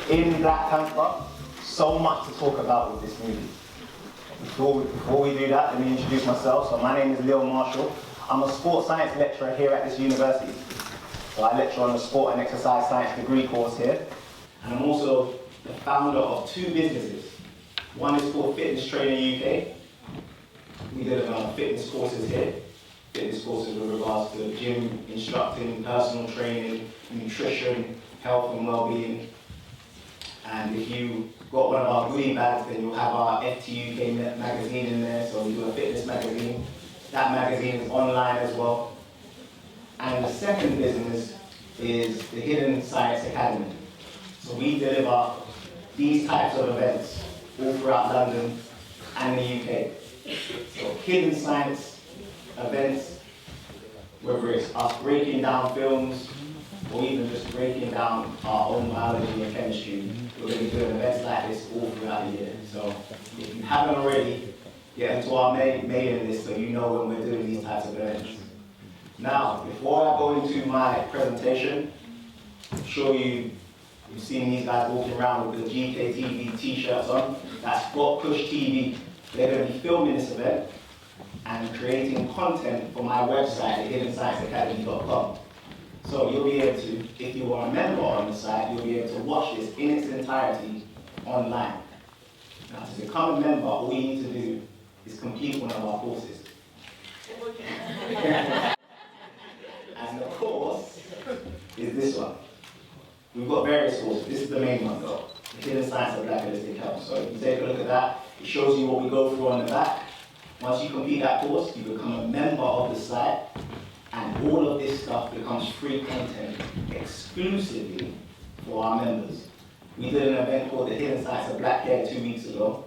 in Black Panther, so much to talk about with this movie. Before we do that, let me introduce myself. So my name is Marshall. I'm a sports science lecturer here at this university. So I lecture on the sport and exercise science degree course here. And I'm also the founder of two businesses. One is called Fitness Trainer UK. We deliver fitness courses here. Fitness courses with regards to gym, instructing, personal training, nutrition, health and well-being. And if you got one of our goodie bags, then you'll have our FTUK magazine in there. So we do a fitness magazine. That magazine is online as well. And the second business is the Hidden Science Academy. So we deliver these types of events all throughout London and the UK. So hidden science events, whether it's us breaking down films or even just breaking down our own biology and chemistry, we're going to be doing events like this all throughout the year. So if you haven't already, get into our mailing list so you know when we're doing these types of events. Now, before I go into my presentation, I'm sure you've seen these guys walking around with the GKTV t-shirts on. That's Got Push TV. They're going to be filming this event and creating content for my website at hiddenscienceacademy.com. So you'll be able to, if you are a member on the site, you'll be able to watch this in its entirety online. Now, to become a member, all you need to do is complete one of our courses. And the course is this one. We've got various courses. This is the main one though, the Hidden Science of Black Holistic Health. So if you take a look at that, it shows you what we go through on the back. Once you complete that course, you become a member of the site, and all of this stuff becomes free content exclusively for our members. We did an event called the Hidden Science of Black Hair 2 weeks ago.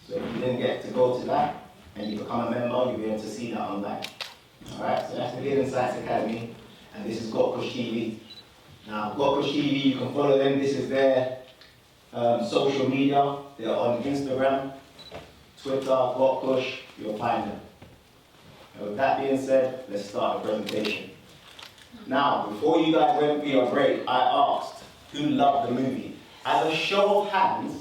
So if you didn't get to go to that, and you become a member, you'll be able to see that online. Alright, so that's the Hidden Science Academy, and this is Got Push TV. Now, Got Push TV, you can follow them. This is their social media. They're on Instagram, Twitter, Got Push, you'll find them. And with that being said, let's start the presentation. Now, before you guys went for your break, I asked who loved the movie. As a show of hands,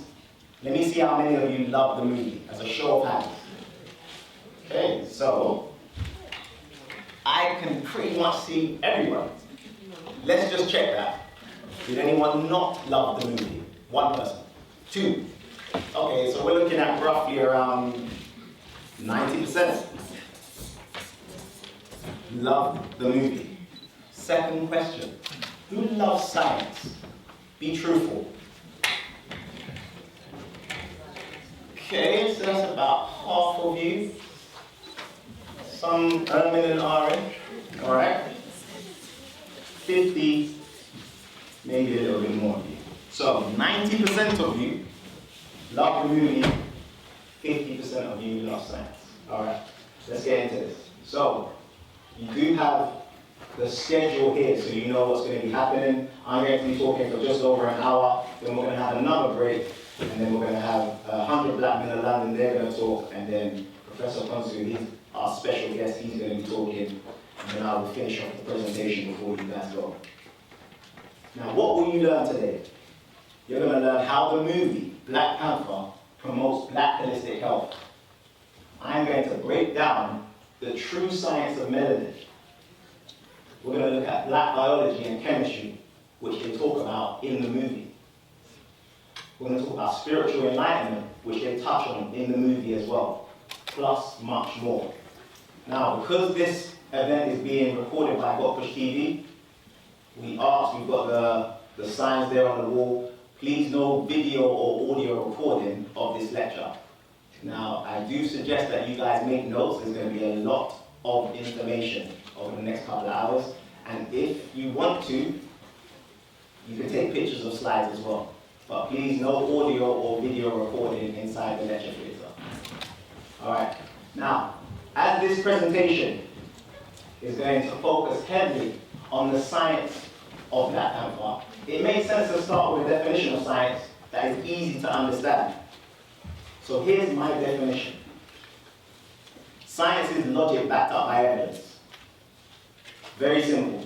let me see how many of you love the movie, as a show of hands. Okay, so I can pretty much see everyone. Let's just check that. Did anyone not love the movie? One person. Two. Okay, so we're looking at roughly around 90%. Love the movie. Second question. Who loves science? Be truthful. Okay, so that's about half of you. Some ermine and orange. Alright. 50, maybe a little bit more of you. So 90% of you love the movie, 50% of you love science. Alright, let's get into this. So, you do have the schedule here, so you know what's going to be happening. I'm going to be talking for just over an hour, then we're going to have another break, and then we're going to have 100 black men in London, they're going to talk, and then Professor Konsu, he's our special guest, he's going to be talking, and then I will finish off the presentation before you guys go. Now, what will you learn today? You're going to learn how the movie, Black Panther, promotes black holistic health. I'm going to break down the true science of melanin. We're going to look at black biology and chemistry, which they talk about in the movie. We're going to talk about spiritual enlightenment, which they touch on in the movie as well, plus much more. Now, because this event is being recorded by Got Push TV, we've got the signs there on the wall. Please no video or audio recording of this lecture. Now, I do suggest that you guys make notes. There's going to be a lot of information over the next couple of hours. And if you want to, you can take pictures of slides as well. But please, no audio or video recording inside the lecture theatre. All right. Now, as this presentation is going to focus heavily on the science of Black Panther, it makes sense to start with a definition of science that is easy to understand. So here's my definition. Science is logic backed up by evidence. Very simple.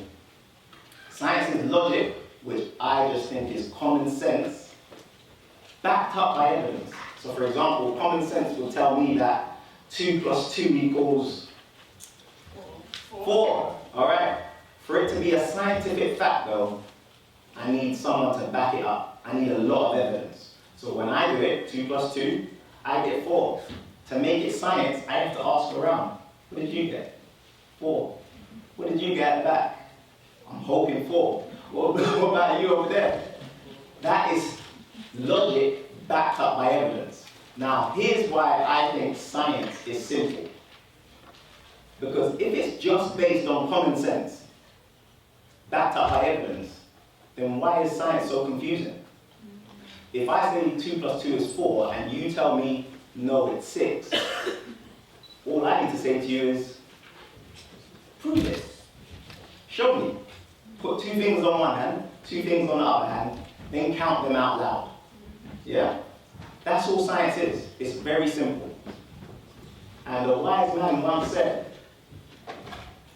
Science is logic, which I just think is common sense, backed up by evidence. So for example, common sense will tell me that 2 plus 2 equals 4. All right? For it to be a scientific fact though, I need someone to back it up. I need a lot of evidence. So when I do it, 2 plus 2, I get 4. To make it science, I have to ask around. What did you get? 4. What did you get at the back? I'm hoping 4. What about you over there? That is logic backed up by evidence. Now, here's why I think science is simple. Because if it's just based on common sense, backed up by evidence, then why is science so confusing? If I say 2 plus 2 is 4, and you tell me, no, it's 6, all I need to say to you is, prove it. Show me. Put 2 fingers on one hand, 2 fingers on the other hand, then count them out loud. Yeah? That's all science is. It's very simple. And a wise man once said,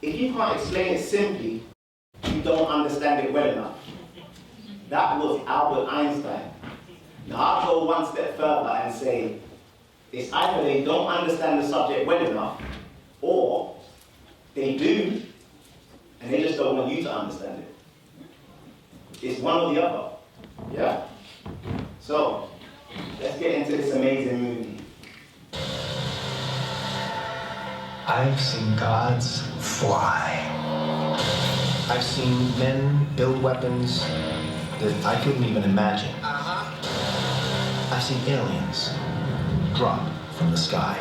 if you can't explain it simply, you don't understand it well enough. That was Albert Einstein. Now I'll go one step further and say, it's either they don't understand the subject well enough, or they do, and they just don't want you to understand it. It's one or the other. Yeah? So, let's get into this amazing movie. I've seen gods fly. I've seen men build weapons that I couldn't even imagine. I've seen aliens drop from the sky.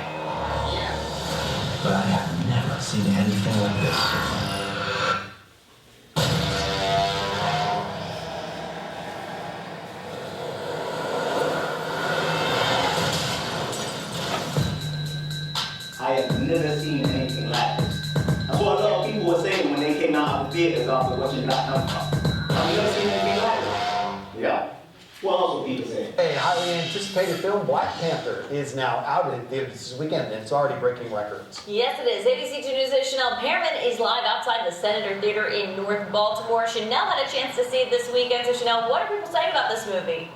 But I have never seen anything like this. I have never seen anything like this. That's what a lot of people were saying when they came out of the theaters after watching Black Panther. I've never seen anything like this. Yeah? What else were people saying? A highly anticipated film, Black Panther, is now out in theaters this weekend, and it's already breaking records. Yes, it is. ABC 2 News' Chanel Pearman is live outside the Senator Theater in North Baltimore. Chanel had a chance to see it this weekend. So, Chanel, what are people saying about this movie?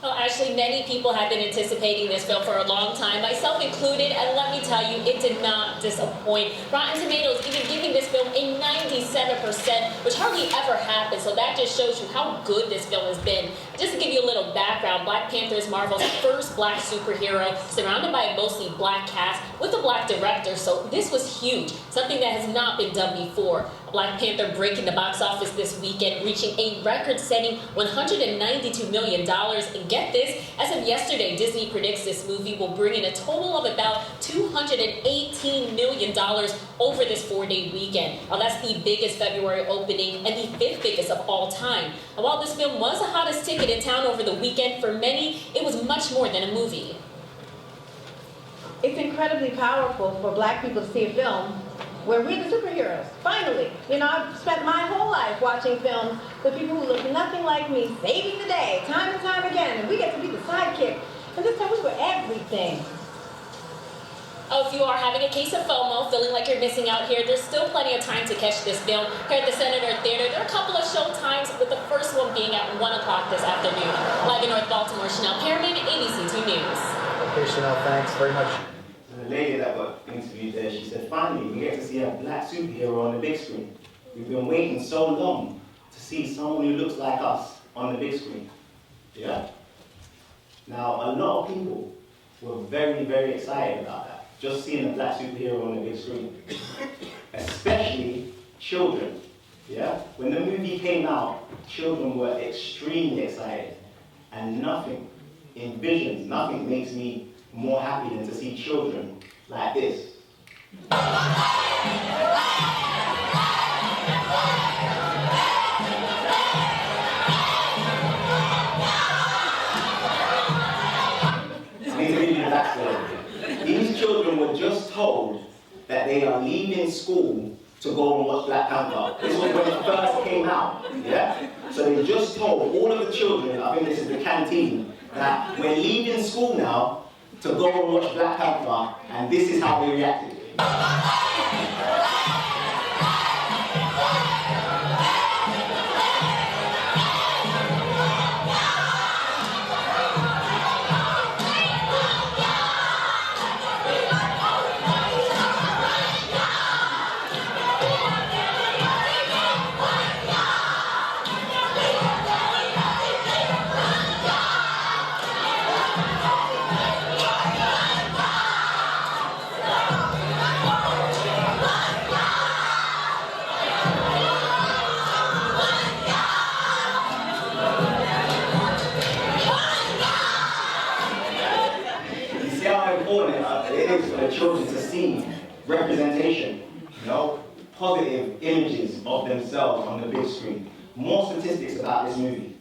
Well, actually, many people have been anticipating this film for a long time, myself included, and let me tell you, it did not disappoint. Rotten Tomatoes even giving this film a 97%, which hardly ever happens, so that just shows you how good this film has been. Just to give you a little background, Black Panther is Marvel's first black superhero, surrounded by a mostly black cast with a black director, so this was huge, something that has not been done before. Black Panther breaking the box office this weekend, reaching a record-setting $192 million. And get this, as of yesterday, Disney predicts this movie will bring in a total of about $218 million over this 4-day weekend. Now, that's the biggest February opening and the 5th biggest of all time. And while this film was the hottest ticket in town over the weekend, for many, it was much more than a movie. It's incredibly powerful for black people to see a film where we're the superheroes, finally. You know, I've spent my whole life watching films with people who look nothing like me, saving the day, time and time again, and we get to be the sidekick. And this time we were everything. Oh, if you are having a case of FOMO, feeling like you're missing out here, there's still plenty of time to catch this film. Here at the Senator Theater, there are a couple of show times, with the first one being at 1 o'clock this afternoon. Live in North Baltimore, Chanel Pearman, ABC 2 News. Okay, Chanel, thanks very much. The lady that got interviewed there, she said, finally, we get to see a black superhero on the big screen. We've been waiting so long to see someone who looks like us on the big screen. Yeah? Now, a lot of people were very, very excited about that, just seeing a black superhero on the big screen. Especially children. Yeah? When the movie came out, children were extremely excited. And nothing, in visions, nothing makes me more happy than to see children like this. I need to give you the backstory. These children were just told that they are leaving school to go and watch Black Panther. This was when it first came out, yeah? So they just told all of the children, I think this is the canteen, that we're leaving school now to go and watch Black Panther, and this is how they reacted. important it is for the children to see representation, positive images of themselves on the big screen. More statistics about this movie.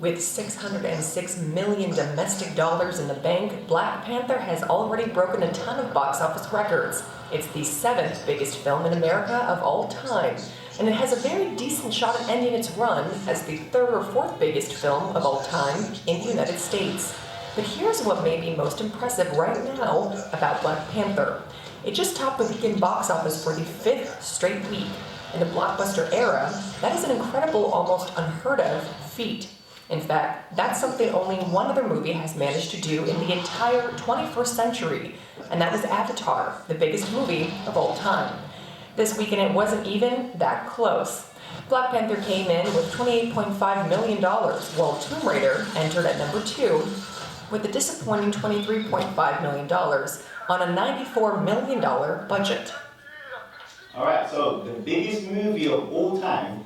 With $606 million domestic dollars in the bank, Black Panther has already broken a ton of box office records. It's the 7th biggest film in America of all time, and it has a very decent shot at ending its run as the 3rd or 4th biggest film of all time in the United States. But here's what may be most impressive right now about Black Panther. It just topped the weekend box office for the 5th straight week. In the blockbuster era, that is an incredible, almost unheard of feat. In fact, that's something only one other movie has managed to do in the entire 21st century, and that was Avatar, the biggest movie of all time. This weekend it wasn't even that close. Black Panther came in with $28.5 million, while Tomb Raider entered at number 2 with a disappointing $23.5 million on a $94 million budget. All right, so the biggest movie of all time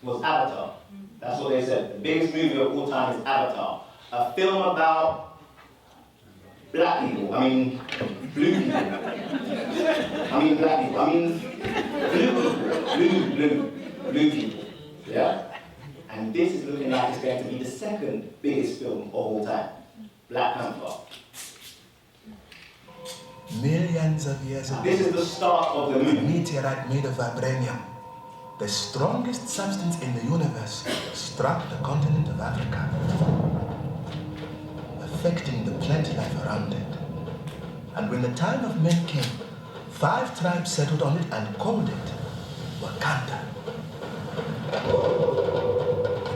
was Avatar. That's what they said. The biggest movie of all time is Avatar. A film about black people. Blue people. Black people. Blue people. Yeah? And this is looking like it's going to be the 2nd biggest film of all time. Black Panther. Millions of years ago, This is the start of the a movie. meteorite made of vibranium, the strongest substance in the universe, struck the continent of Africa, affecting the plant life around it. And when the time of men came, 5 tribes settled on it and called it Wakanda.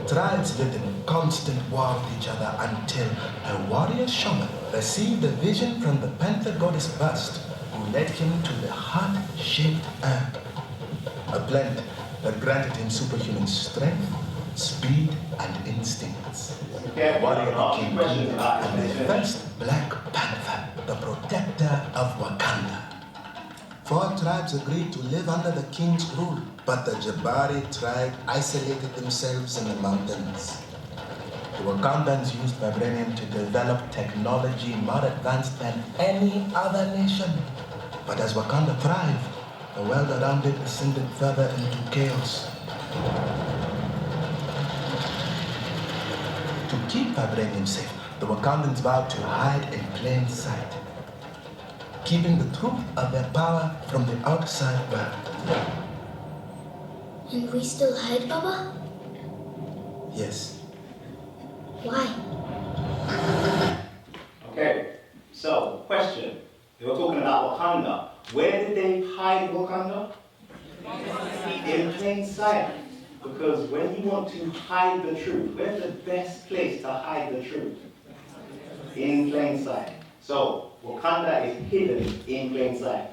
The tribes lived in constant war with each other until a warrior shaman received a vision from the Panther goddess bust, who led him to the heart-shaped herb, a plant that granted him superhuman strength, speed, and instincts. Okay, Warrior ask became questions king about and the this. first Black Panther, the protector of Wakanda. 4 tribes agreed to live under the king's rule, but the Jabari tribe isolated themselves in the mountains. The Wakandans used vibranium to develop technology more advanced than any other nation. But as Wakanda thrived, the world around it descended further into chaos. To keep vibranium safe, the Wakandans vowed to hide in plain sight, keeping the truth of their power from the outside world. And we still hide, Baba? Yes. Why? Okay, so question. They were talking about Wakanda. Where did they hide Wakanda? In plain sight. Because when you want to hide the truth, where's the best place to hide the truth? In plain sight. So Wakanda is hidden in plain sight.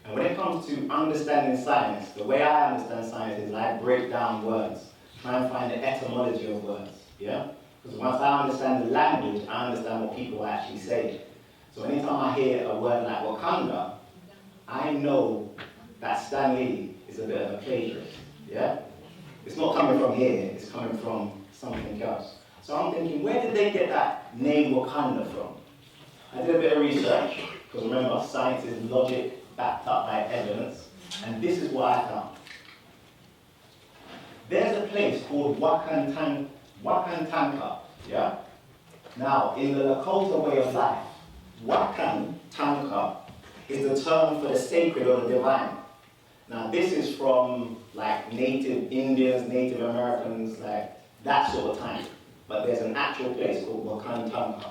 And when it comes to understanding science, the way I understand science is I break down words, try and find the etymology of words, yeah? Because once I understand the language, I understand what people are actually saying. So anytime I hear a word like Wakanda, I know that Stan Lee is a bit of a plagiarist, yeah? It's not coming from here, it's coming from something else. So I'm thinking, where did they get that name Wakanda from? I did a bit of research, because remember, science is logic backed up by evidence, and this is what I found. There's a place called Wakantanka, yeah? Now, in the Lakota way of life, Wakantanka is the term for the sacred or the divine. Now, this is from like native Indians, Native Americans, like that sort of time. But there's an actual place called Wakantanka.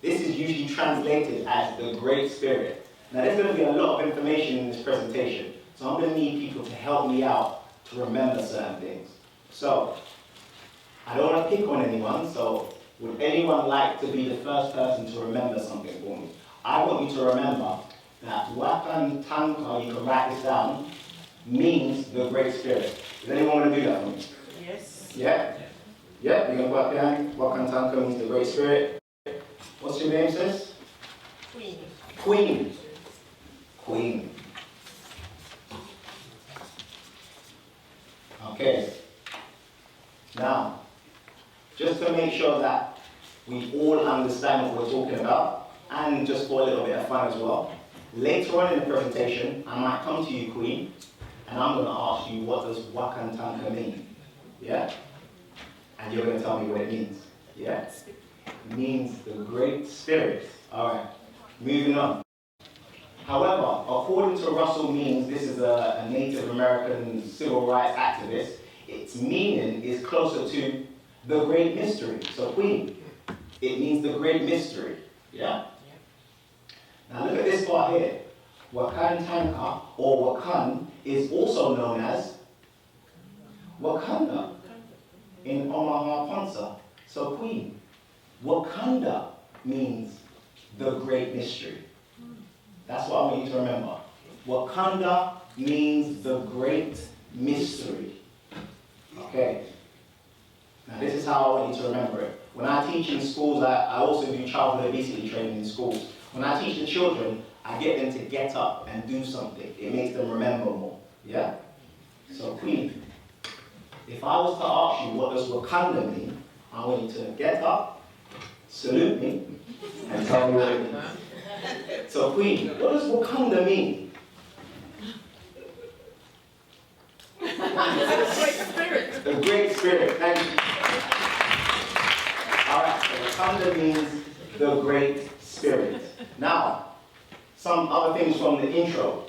This is usually translated as the Great Spirit. Now, there's going to be a lot of information in this presentation, so I'm going to need people to help me out to remember certain things. So, I don't want to pick on anyone, so would anyone like to be the first person to remember something for me? I want you to remember that Wakantanka, you can write this down, means the Great Spirit. Does anyone want to do that for me? Yes. Yeah? Yeah, you're going to work down. Wakantanka means the Great Spirit. What's your name, sis? Queen. Queen. Queen. Okay. Now, just to make sure that we all understand what we're talking about, and just for a little bit of fun as well. Later on in the presentation, I might come to you, Queen, and I'm going to ask you, what does Wakantanka mean? Yeah? And you're going to tell me what it means. Yeah? It means the Great Spirit. Alright, moving on. However, according to Russell Means, this is a Native American civil rights activist, its meaning is closer to the Great Mystery. So Queen, it means the Great Mystery. Yeah? Now look at this part here. Wakantanka, or Wakan, is also known as Wakanda in Omaha Ponca. So Queen, Wakanda means the Great Mystery. That's what I want you to remember. Wakanda means the Great Mystery. Okay. Now this is how I want you to remember it. When I teach in schools, I also do childhood obesity training in schools. When I teach the children, I get them to get up and do something. It makes them remember more. Yeah? So Queen, if I was to ask you what does Wakanda mean, I want you to get up, salute me, and tell me what it means. So Queen, what does Wakanda mean? The Great Spirit. The Great Spirit, thank you. Alright, so Wakanda means the Great Spirit. Now, some other things from the intro.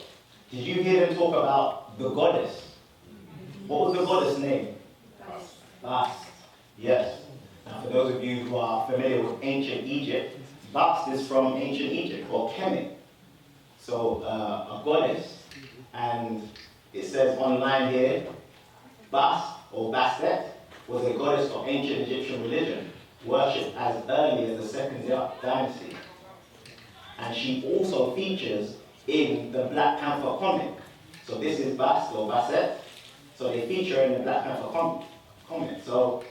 Did you hear them talk about the goddess? What was the goddess' name? Bast. Yes. Now, for those of you who are familiar with ancient Egypt, Bast is from ancient Egypt, or Kemet. So, a goddess, and it says online here, Bast, or Bastet, was a goddess of ancient Egyptian religion, worshipped as early as the 2nd dynasty. And she also features in the Black Panther comic. So this is Bast, or Bastet. So they feature in the Black Panther comic. So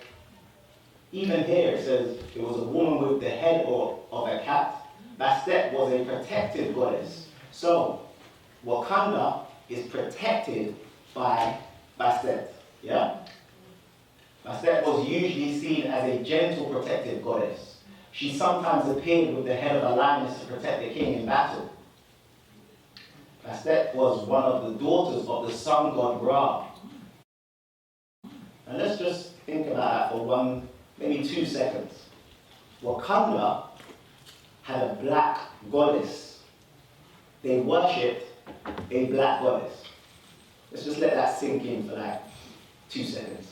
even here it says it was a woman with the head of a cat. Bastet was a protective goddess. So Wakanda is protected by Bastet. Yeah? Bastet was usually seen as a gentle protective goddess. She sometimes appeared with the head of a lioness to protect the king in battle. Bastet was one of the daughters of the sun god Ra. And let's just think about that for maybe 2 seconds. Wakanda had a black goddess. They worshipped a black goddess. Let's just let that sink in for like 2 seconds.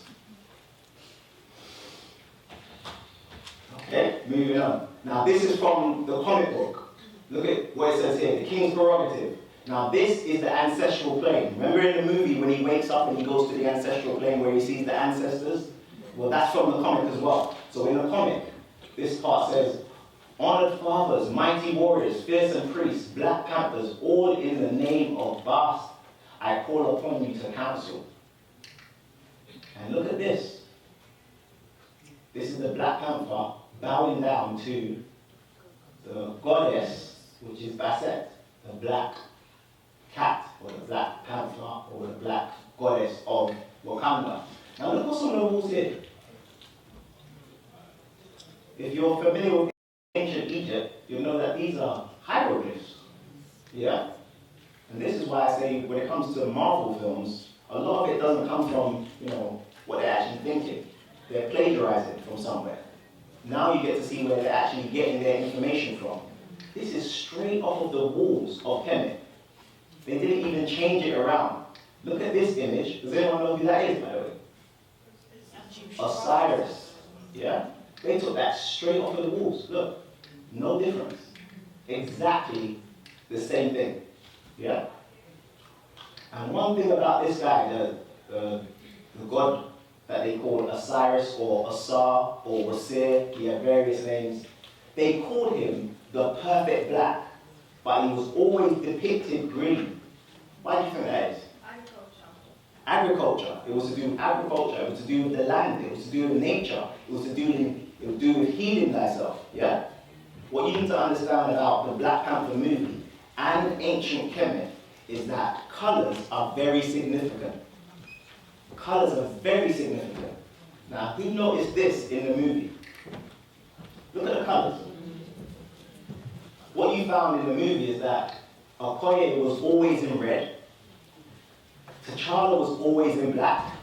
Okay, moving on. Now this is from the comic book. Look at what it says here, the king's prerogative. Now this is the ancestral plane. Remember in the movie when he wakes up and he goes to the ancestral plane where he sees the ancestors? Well, that's from the comic as well. So in the comic, this part says, honored fathers, mighty warriors, fearsome priests, black panthers, all in the name of Bast, I call upon you to counsel. And look at this. This is the Black Panther bowing down to the goddess, which is Bastet, the black cat, or the Black Panther, or the black goddess of Wakanda. Now look at some of the rules here. If you're familiar with ancient Egypt, you'll know that these are hieroglyphs. Yeah? And this is why I say when it comes to Marvel films, a lot of it doesn't come from, what they're actually thinking. They're plagiarizing from somewhere. Now you get to see where they're actually getting their information from. This is straight off of the walls of Kemet. They didn't even change it around. Look at this image. Does anyone know who that is, by the way? Osiris. Yeah? They took that straight off of the walls. Look. No difference. Exactly the same thing. Yeah? And one thing about this guy, the god that they call Osiris or Asar or Wasir, he had various names, they called him the perfect black, but he was always depicted green. Why do you think that is? Agriculture. It was to do with agriculture, it was to do with the land, it was to do with nature, it was to do with healing thyself. Yeah? What you need to understand about the Black Panther movie and Ancient Kemet is that colors are very significant. Colors are very significant. Now, who noticed this in the movie? Look at the colours. What you found in the movie is that Okoye was always in red, T'Challa was always in black,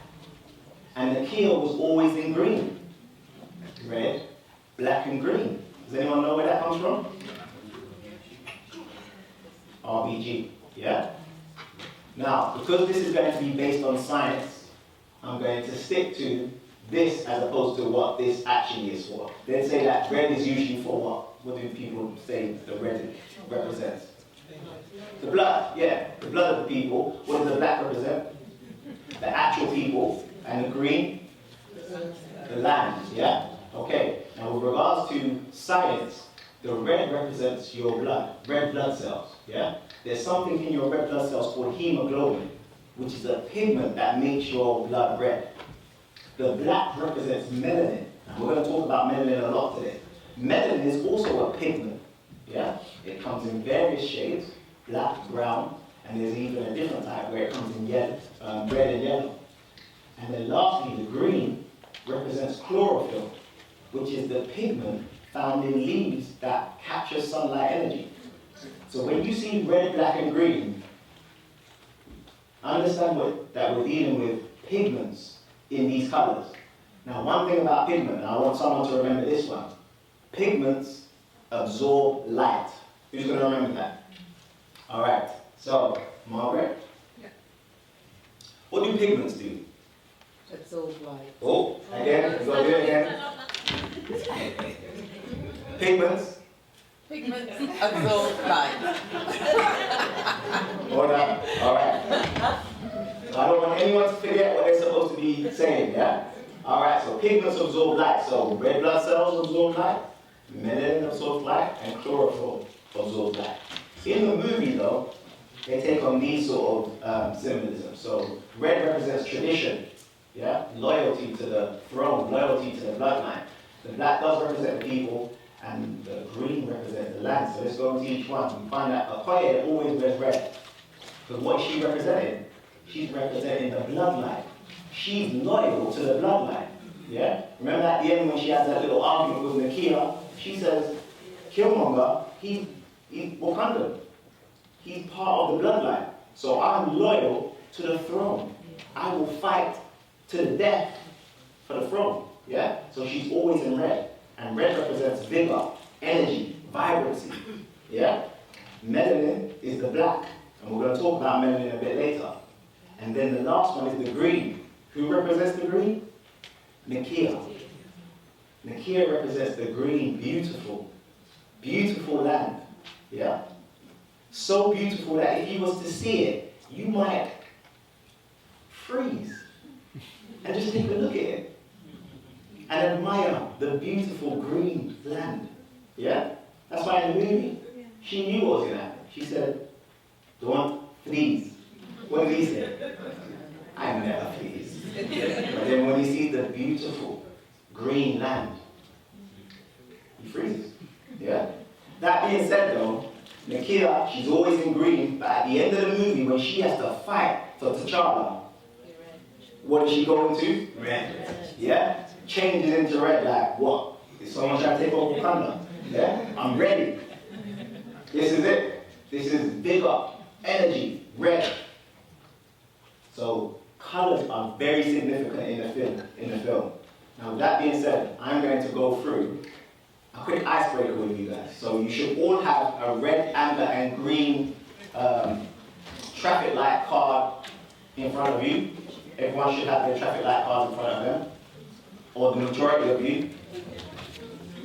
and Nakia was always in green. Red, black, and green. Does anyone know where that comes from? RBG, yeah? Now, because this is going to be based on science, I'm going to stick to this as opposed to what this actually is for. They say that red is usually for what? What do people say the red represents? The blood, yeah, the blood of the people. What does the black represent? The actual people. And the green? The land, yeah? Okay, now with regards to science, the red represents your blood, red blood cells, yeah? There's something in your red blood cells called hemoglobin, which is a pigment that makes your blood red. The black represents melanin, and we're going to talk about melanin a lot today. Melanin is also a pigment, yeah? It comes in various shades, black, brown, and there's even a different type where it comes in yellow, red and yellow. And then lastly, the green represents chlorophyll, which is the pigment found in leaves that capture sunlight energy. So when you see red, black, and green, understand that we're dealing with pigments in these colors. Now, one thing about pigment, and I want someone to remember this one. Pigments absorb light. Who's going to remember that? All right. So, Margaret? Yeah. What do pigments do? Absorb light. Oh, again, we've got to do it again. Pigments. Pigments absorb light. Hold on. All right. I don't want anyone to forget what they're supposed to be saying, yeah? All right, so pigments absorb light. So red blood cells absorb light, melanin absorbs light, and chlorophyll absorbs light. In the movie, though, they take on these sort of symbolism. So red represents tradition, yeah? Loyalty to the throne, loyalty to the bloodline. The black does represent the people, and the green represents the land. So let's go into each one. We find that Okoye always wears red. Because what is she representing? She's representing the bloodline. She's loyal to the bloodline. Yeah? Remember at the end when she has that little argument with Nakia? She says, Killmonger, he's Wakandan. He's part of the bloodline. So I'm loyal to the throne. I will fight to the death for the throne. Yeah? So she's always in red. And red represents vigor, energy, vibrancy. Yeah? Melanin is the black. And we're going to talk about melanin a bit later. And then the last one is the green. Who represents the green? Nakia. Nakia represents the green, beautiful, beautiful land. Yeah? So beautiful that if you was to see it, you might freeze and just take a look at it and admire the beautiful green land. Yeah? That's why in the movie, she knew what was going to happen. She said, don't freeze. What did he say? I never freeze. But then when he sees the beautiful green land, he freezes. Yeah? That being said though, Nakia, she's always in green, but at the end of the movie, when she has to fight for T'Challa, what is she going to? Red. Yeah? Changes into red like, what? Is someone trying to take over Wakanda? Yeah? I'm ready. This is it. This is vigor, energy, red. So colors are very significant in the film. Now with that being said, I'm going to go through a quick icebreaker with you guys. So you should all have a red, amber, and green traffic light card in front of you. Everyone should have their traffic light cards in front of them, or the majority of you.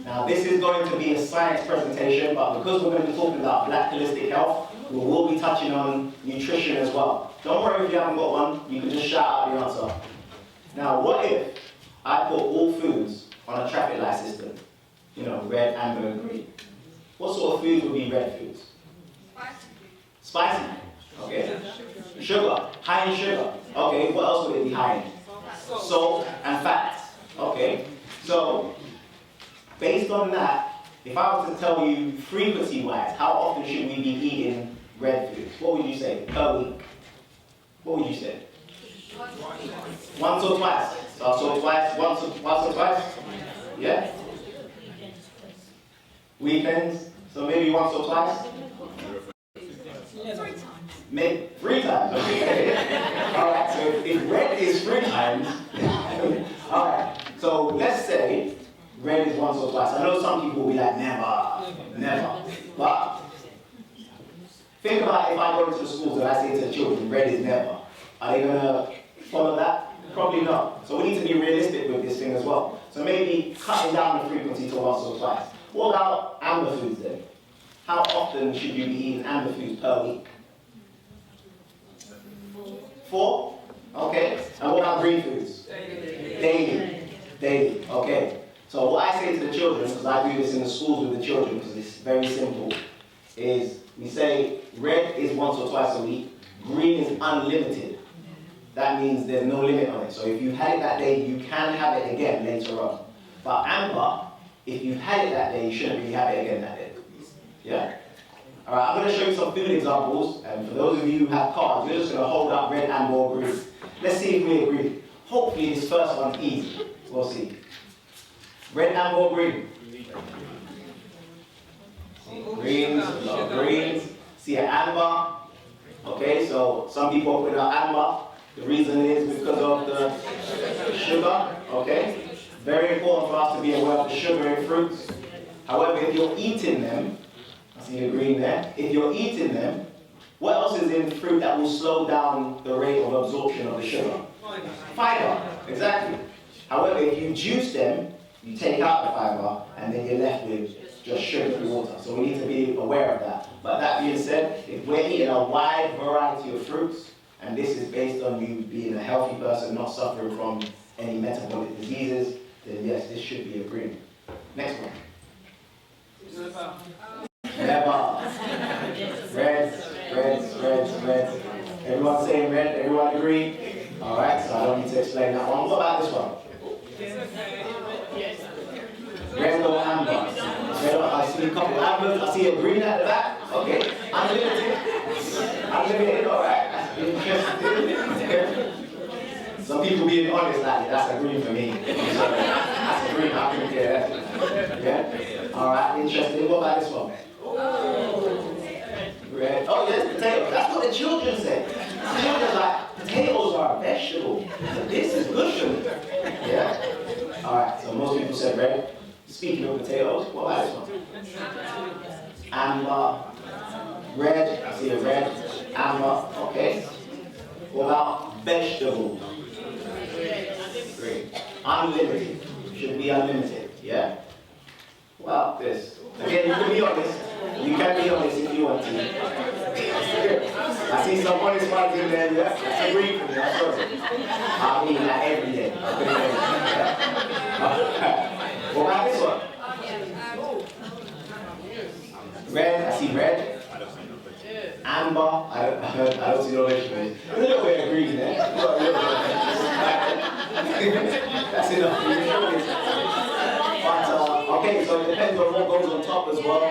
Now this is going to be a science presentation, but because we're going to be talking about black holistic health, we will be touching on nutrition as well. Don't worry if you haven't got one, you can just shout out the answer. Now what if I put all foods on a traffic light system? You know, red, amber, and green. What sort of foods would be red foods? Spicy. Okay. Sugar. High in sugar. Okay, what else would it be high in? Salt and fats. Okay. So, based on that, if I was to tell you frequency-wise, how often should we be eating red foods? What would you say per week? What would you say? Once or twice. So twice, once or twice? Yeah? Weekends? So maybe once or twice? Maybe 3 times. Okay. Alright, so if red is 3 times, alright, so let's say red is once or twice. I know some people will be like, never. But think about if I go into the schools and I say to the children, red is never. Are they going to follow that? Probably not. So we need to be realistic with this thing as well. So maybe cutting down the frequency to once or twice. What about amber foods then? How often should you be eating amber foods per week? 4? Okay. And what about green foods? Daily. Okay. So what I say to the children, because I do this in the schools with the children, because it's very simple, is we say red is once or twice a week, green is unlimited. That means there's no limit on it. So if you had it that day, you can have it again later on. But amber, if you've had it that day, you shouldn't really have it again that day. Yeah? Alright, I'm going to show you some food examples, and for those of you who have cards, you're just going to hold up red, amber, or green. Let's see if we agree. Hopefully this first one's easy. We'll see. Red, amber, or green? Greens, a lot of greens. See an amber. Okay, so some people put out amber. The reason is because of the sugar. Okay? Very important for us to be aware of the sugar in fruits. However, if you're eating them, I see the green there. If you're eating them, what else is in fruit that will slow down the rate of absorption of the sugar? Fiber, exactly. However, if you juice them, you take out the fiber, and then you're left with just sugar-free water. So we need to be aware of that. But that being said, if we're eating a wide variety of fruits, and this is based on you being a healthy person, not suffering from any metabolic diseases, then yes, this should be a green. Next one. Never. Red. Everyone saying red? Everyone agree? Alright, so I don't need to explain that one. What about this one? Red or amber? I see a couple of ambers. I see a green at the back. Okay. Unlimited, alright. Interesting. Some people being honest, like, that's a green for me. That's a green, I couldn't care less. Yeah? Alright, interesting. What about this one? Red. Oh, yes, potatoes. That's what the children say. The children are like, potatoes are a vegetable. This is good for me. Yeah? Alright, so most people said red. Speaking of potatoes, what about this one? Amber. Red. I see a red. Amber. Okay. What about vegetables? Great. Unlimited. Should be unlimited. Yeah? Well, this. Again, you can be honest. You can be honest if you want to. I see some honest ones in there, yeah? That's a green for me, I'm sorry. I mean that every day. What about this one? Red, I see red. Amber, I don't see no vegetables. There's a little bit of green there. That's enough. But, okay, so it depends on what goes on top as well.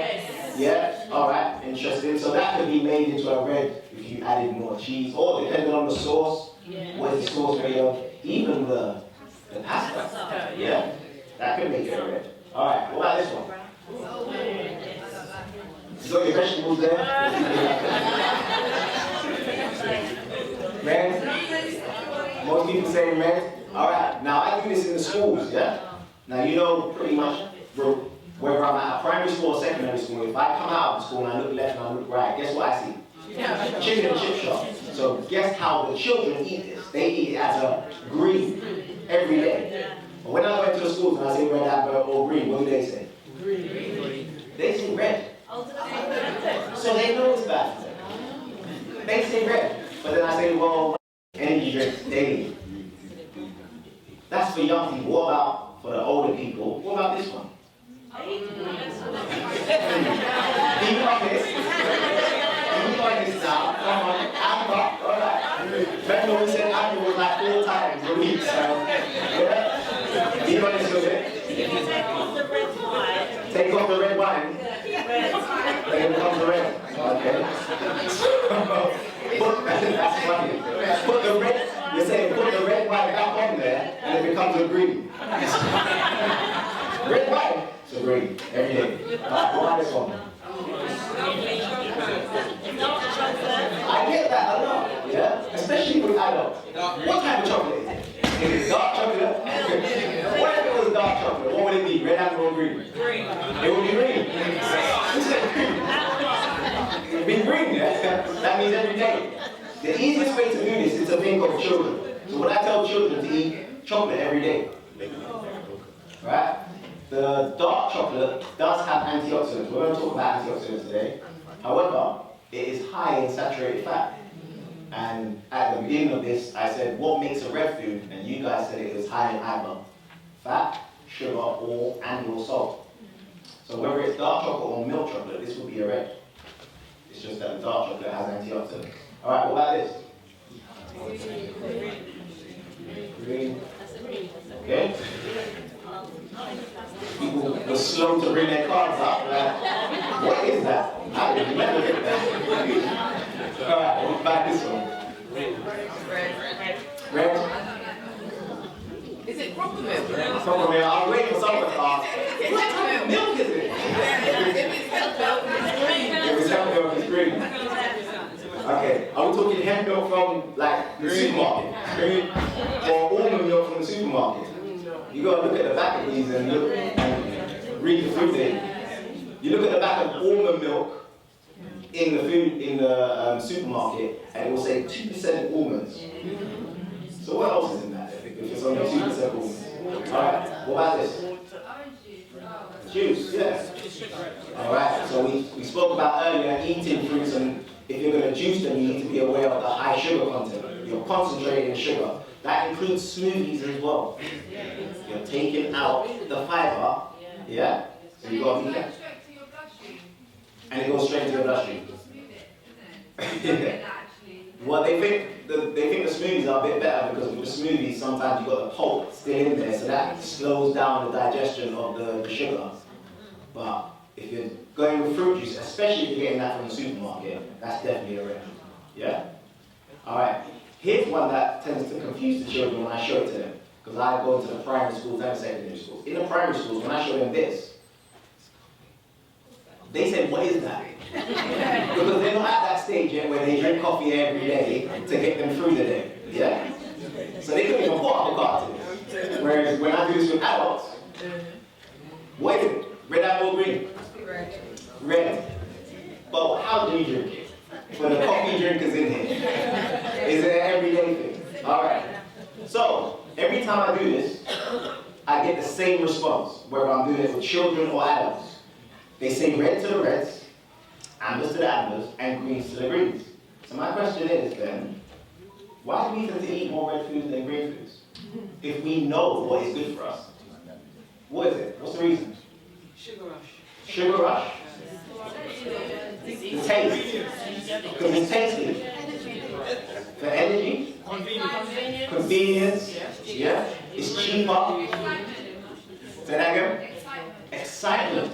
Yeah, alright, interesting. So that could be made into a red if you added more cheese, or depending on the sauce, what is the sauce made of, even the pasta. Yeah, that could make it a red. Alright, what about this one? You got your vegetables there? Red? Most people say red. Alright, now I do this in the schools, yeah? Now you know pretty much whether I'm at a primary school or secondary school, if I come out of the school and I look left and I look right, guess what I see? Chicken and chip shop. So guess how the children eat this? They eat it as a green every day. But when I go into the schools and I say red, amber, or green, what do they say? Green. They say red. So they know it's bad for them. They say red. But then I say, well, energy drinks daily. That's for young people. What about for the older people? What about this one? Be honest now. Come on. Amber. Alright. Remember we said amber was like 4 times a week, so yeah. Be honest with it. Take off the red wine. Take off the red wine. Then it becomes red. Okay. That's funny. Put the red. You're saying put the red wine back on there, and it becomes a green. Red wine. It's a green every day. What about this one? I get that a lot, yeah? Especially with adults. What type of chocolate is it? Is it dark chocolate? What if it was dark chocolate? What would it be? Red, amber, or green? Green. It would be green. It would be green, yeah? That means every day. The easiest way to do this is to think of children. So when I tell children to eat chocolate every day, right? The dark chocolate does have antioxidants. We're going to talk about antioxidants today. However, it is high in saturated fat. And at the beginning of this, I said, what makes a red food? And you guys said it is high in either fat, sugar, and/or salt. So whether it's dark chocolate or milk chocolate, this would be a red. It's just that the dark chocolate has antioxidants. All right, what about this? Green. Okay. People were slow to bring their cards up. What is that? I didn't never get that. All right, what about this one? Red. Is it proper milk? Proper milk. I was waiting for someone to ask. What type of milk is it? If it's hemp milk, it's green. If it's hemp milk, it's green. Okay, are we talking hemp milk from like the supermarket? Or almond milk from the supermarket? You gotta look at the back of these and look and read the food label. You look at the back of almond milk in the supermarket, and it will say 2% almonds. So what else is in that if it's only 2% almonds? Alright, what about this? Juice, yes. Alright, so we spoke about earlier eating fruits, and if you're going to juice them, you need to be aware of the high sugar content. You're concentrating sugar. That includes smoothies as well. You're taking out the fiber, yeah? So you got to be careful. And it goes straight to your bloodstream. Well, they think the smoothies are a bit better because with the smoothies, sometimes you've got the pulp still in there, so that slows down the digestion of the sugar. But if you're going with fruit juice, especially if you're getting that from the supermarket, that's definitely a red. Yeah? Alright, here's one that tends to confuse the children when I show it to them. Because I go into the primary schools and secondary schools. In the primary schools, when I show them this, they say, what is that? Because they're not at that stage yet where they drink coffee every day to get them through the day. Yeah? So they couldn't even put up a card to this. Whereas when I do this with adults, what is it? Red, amber, or green? Red. But how do you drink it? For the coffee drinkers in here. Is it an everyday thing? Alright. So, every time I do this, I get the same response, whether I'm doing it with children or adults. They say red to the reds, ambers to the ambers, and greens to the greens. So my question is then, why do we tend to eat more red foods than green foods? If we know what is good for us. What is it? What's the reason? Sugar rush. Sugar rush? The taste. Because it's tasty. For energy? Convenience. Yeah? It's cheaper. Say that again? Excitement.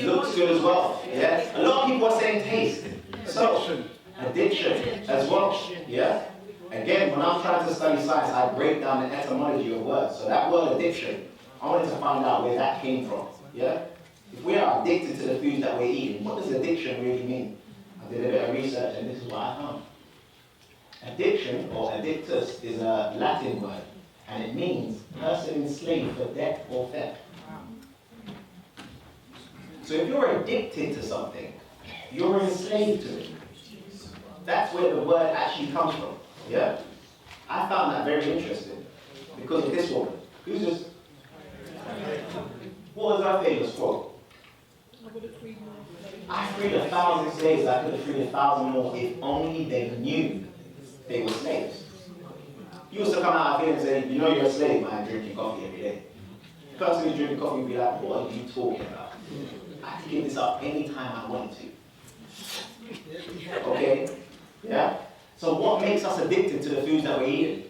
Looks good as well. Yeah? A lot of people are saying taste. So, addiction as well. Yeah? Again, when I'm trying to study science, I break down the etymology of words. So that word addiction, I wanted to find out where that came from. Yeah? If we are addicted to the foods that we're eating, what does addiction really mean? I did a bit of research and this is what I found. Addiction, or addictus, is a Latin word, and it means person enslaved for debt or theft. So if you're addicted to something, you're enslaved to it. That's where the word actually comes from. Yeah? I found that very interesting because of this woman. Who's just... What was her famous quote? I freed 1,000 slaves, I could have freed 1,000 more if only they knew they were slaves. You used to come out here and say, you know you're a slave, man, drinking coffee every day. The person who's drinking coffee would be like, what are you talking about? I can give this up anytime I want to. Okay? Yeah? So what makes us addicted to the foods that we're eating?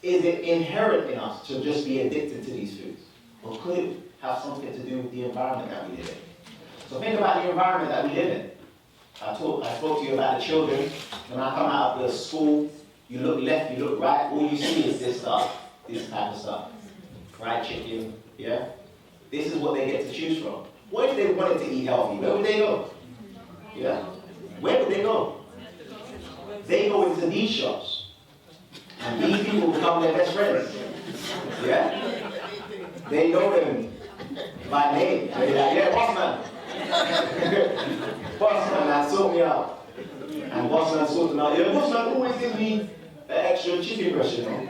Is it inherent in us to just be addicted to these foods? Or could it have something to do with the environment that we live in? So think about the environment that we live in. I spoke to you about the children. When I come out of the school, you look left, you look right, all you see is this stuff, this type of stuff. Fried chicken, yeah? This is what they get to choose from. What if they wanted to eat healthy? Where would they go? Yeah? Where would they go? They go into these shops. And these people become their best friends. Yeah? They know them by name. And they're like, yeah, boss man. Boss man, sort me out. And boss man sort them out. Yeah, boss man always gives me an extra chicken breast, you know?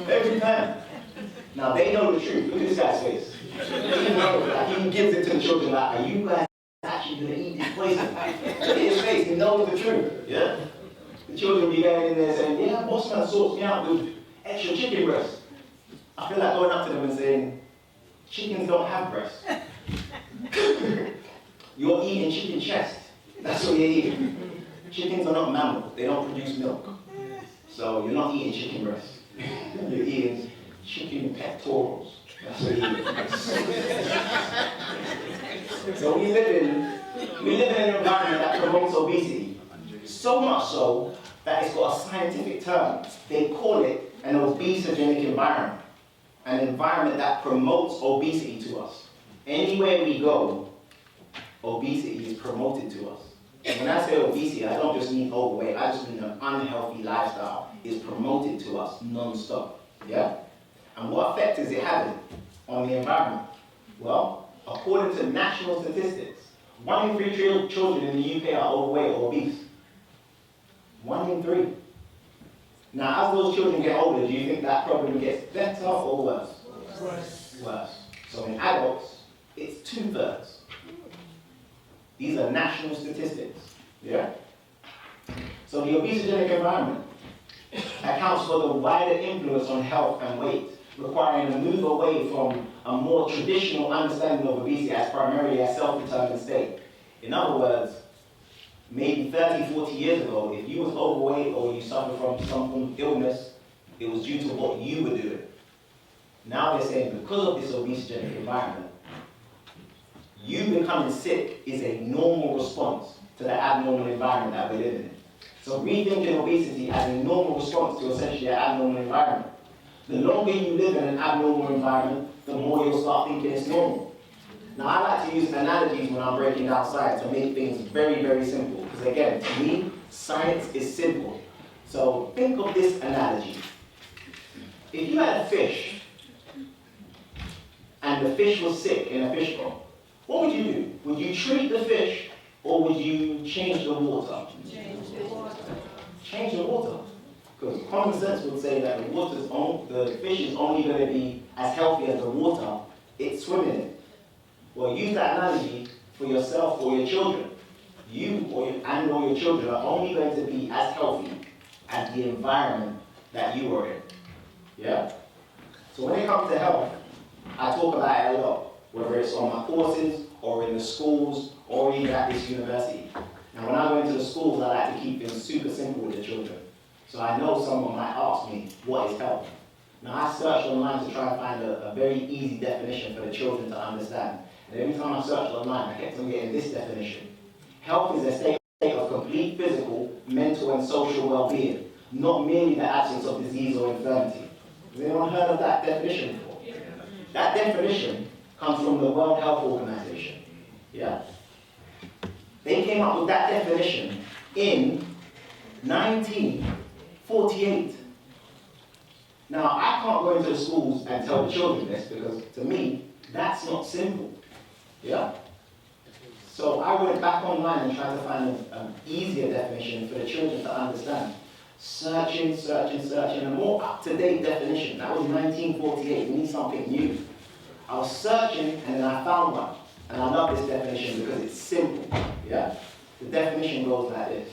Every time. Now they know the truth. Look at this guy's face. He knows, like, he gives it to the children like, are you guys actually going to eat this poison? Look at his face, he knows the truth. Yeah? The children be going in there saying, yeah, boss man sorts me out with extra chicken breast. I feel like going up to them and saying, chickens don't have breasts. You're eating chicken chest. That's what you're eating. Chickens are not mammals. They don't produce milk. So you're not eating chicken breast. You're eating chicken pectorals. That's what you're eating. So we live in an environment that promotes obesity. So much so that it's got a scientific term. They call it an obesogenic environment. An environment that promotes obesity to us. Anywhere we go, obesity is promoted to us. And when I say obesity, I don't just mean overweight, I just mean an unhealthy lifestyle is promoted to us non-stop. Yeah? And what effect is it having on the environment? Well, according to national statistics, 1 in 3 children in the UK are overweight or obese. 1 in 3. Now, as those children get older, do you think that problem gets better or worse? Worse. So in adults, it's 2/3. These are national statistics. Yeah? So the obesogenic environment accounts for the wider influence on health and weight, requiring a move away from a more traditional understanding of obesity as primarily a self-determined state. In other words, maybe 30, 40 years ago, if you was overweight or you suffered from some form of illness, it was due to what you were doing. Now they're saying because of this obesogenic environment, you becoming sick is a normal response to the abnormal environment that we're living in. So rethinking obesity as a normal response to essentially an abnormal environment. The longer you live in an abnormal environment, the more you'll start thinking it's normal. Now I like to use analogies when I'm breaking down science to make things very, very simple. Because again, to me, science is simple. So think of this analogy. If you had a fish, and the fish was sick in a fish pond, what would you do? Would you treat the fish, or would you change the water? Change the water. Because common sense would say that the fish is only going to be as healthy as the water it's swimming in. Well, use that analogy for yourself or your children. You or your children are only going to be as healthy as the environment that you are in. Yeah? So when it comes to health, I talk about it a lot, whether it's on my courses, or in the schools, or even at this university. Now when I go into the schools, I like to keep things super simple with the children. So I know someone might ask me, what is health? Now I searched online to try and find a very easy definition for the children to understand. And every time I searched online, I kept on getting this definition. Health is a state of complete physical, mental, and social well-being, not merely the absence of disease or infirmity. Has anyone heard of that definition before? That definition comes from the World Health Organization. Yeah? They came up with that definition in 1948. Now, I can't go into the schools and tell the children this because, to me, that's not simple. Yeah? So I went back online and tried to find an easier definition for the children to understand. Searching, a more up-to-date definition. That was 1948. We need something new. I was searching and then I found one. And I love this definition because it's simple. Yeah? The definition goes like this.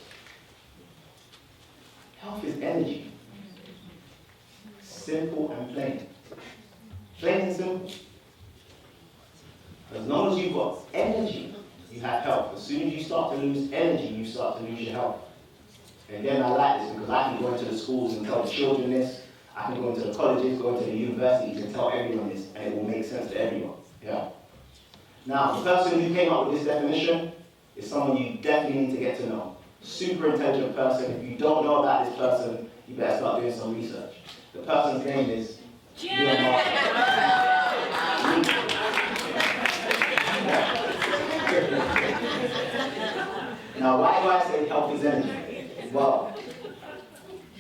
Health is energy. Simple and plain. Plain and simple. As long as you've got energy, you have health. As soon as you start to lose energy, you start to lose your health. And again, I like this because I can go into the schools and tell the children this. I can go into the colleges, go into the universities and tell everyone this, and it will make sense to everyone. Yeah? Now, the person who came up with this definition is someone you definitely need to get to know. Super intelligent person. If you don't know about this person, you better start doing some research. The person's name is Marshall. Now, why do I say health is energy? Well,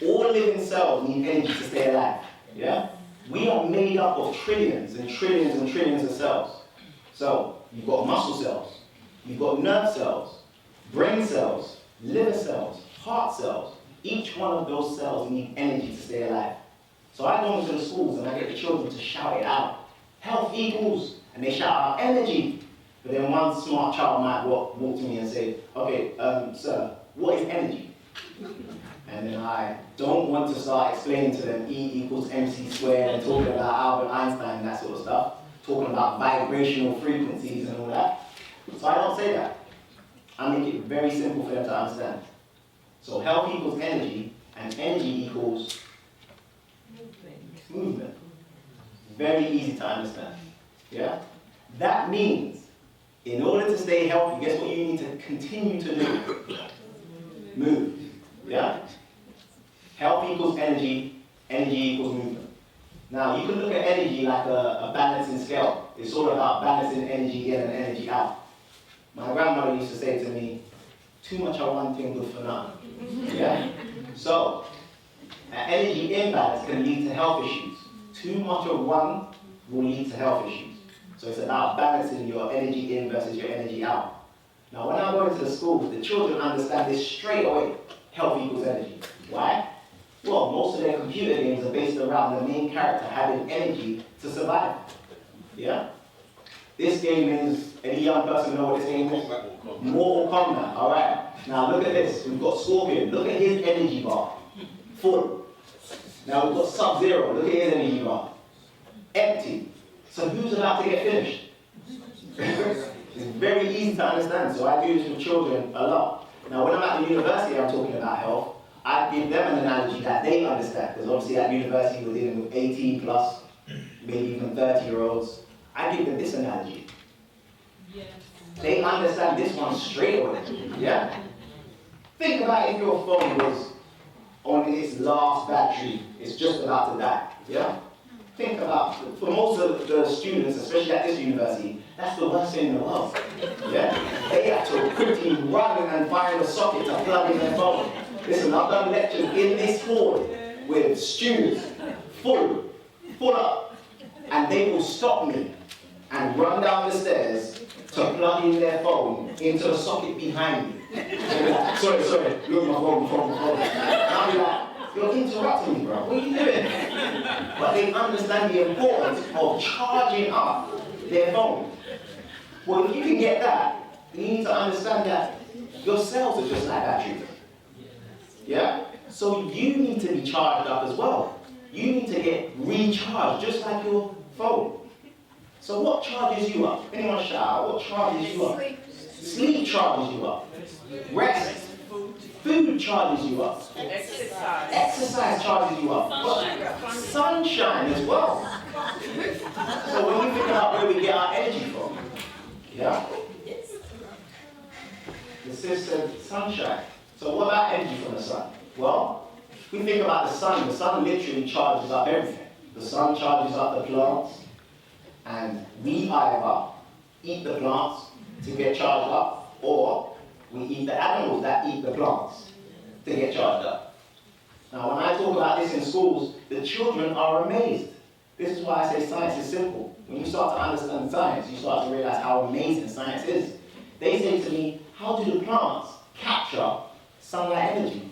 all living cells need energy to stay alive. Yeah? We are made up of trillions and trillions and trillions of cells. So, you've got muscle cells, you've got nerve cells, brain cells, liver cells, heart cells. Each one of those cells need energy to stay alive. So I go into the schools and I get the children to shout it out. Health equals, and they shout out energy. But then one smart child might walk to me and say, okay, sir, what is energy? And then I don't want to start explaining to them E equals MC squared and talking about Albert Einstein and that sort of stuff. Talking about vibrational frequencies and all that. So I don't say that. I make it very simple for them to understand. So health equals energy, and energy equals movement. Very easy to understand. Yeah? That means, in order to stay healthy, guess what you need to continue to do? Move. Yeah? Health equals energy, energy equals movement. Now, you can look at energy like a balancing scale. It's all about balancing energy in and energy out. My grandmother used to say to me, too much of one thing, good for nothing. Yeah? So, an energy imbalance can lead to health issues. Too much of one will lead to health issues. So it's about balancing your energy in versus your energy out. Now, when I go into the schools, the children understand this straight away. Health equals energy. Why? Well, most of their computer games are based around the main character having energy to survive. Yeah? This game is, any young person know what this game is? Mortal Kombat, alright. Now look at this, we've got Scorpion, look at his energy bar, full. Now we've got Sub-Zero, look at his energy bar, empty. So who's about to get finished? It's very easy to understand, so I do this with children a lot. Now when I'm at the university I'm talking about health, I give them an analogy that they understand, because obviously at university we're dealing with 18 plus, maybe even 30-year-olds. I give them this analogy. Yes. They understand this one straight away. Yeah? Think about if your phone was on its last battery, it's just about to die. Yeah? Think about, for most of the students, especially at this university, that's the worst thing in the world. Yeah? They have to quickly run and find a socket to plug in their phone. Listen, I've done lectures in this hall with students full up, and they will stop me and run down the stairs to plug in their phone into the socket behind me. Sorry, look my phone. And I'll be like, you're interrupting me, bro. What are you doing? But they understand the importance of charging up their phone. Well, if you can get that, you need to understand that your cells are just like batteries. Yeah? So you need to be charged up as well. You need to get recharged, just like your phone. So what charges you up? Anyone shout out, what charges you up? Sleep charges you up. Rest. Food charges you up. Exercise charges you up. But sunshine as well. So when we think about where we get our energy from, yeah? The sis said sunshine. So what about energy from the sun? Well, we think about the sun literally charges up everything. The sun charges up the plants, and we either eat the plants to get charged up, or we eat the animals that eat the plants to get charged up. Now, when I talk about this in schools, the children are amazed. This is why I say science is simple. When you start to understand science, you start to realize how amazing science is. They say to me, how do the plants capture sunlight energy?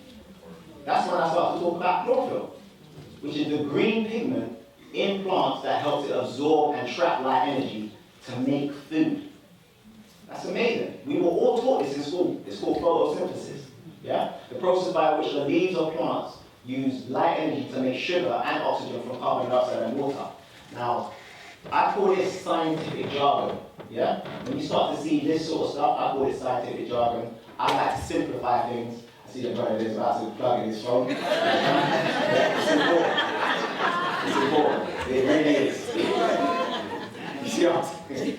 That's when I start to talk about chlorophyll, which is the green pigment in plants that helps it absorb and trap light energy to make food. That's amazing. We were all taught this in school. It's called photosynthesis. Yeah? The process by which the leaves of plants use light energy to make sugar and oxygen from carbon dioxide and water. Now, I call this scientific jargon. Yeah? When you start to see this sort of stuff, I call it scientific jargon. I like to simplify things. I see the brother is about to plug in his phone. It's important. It's important. It really is. You see what I'm saying?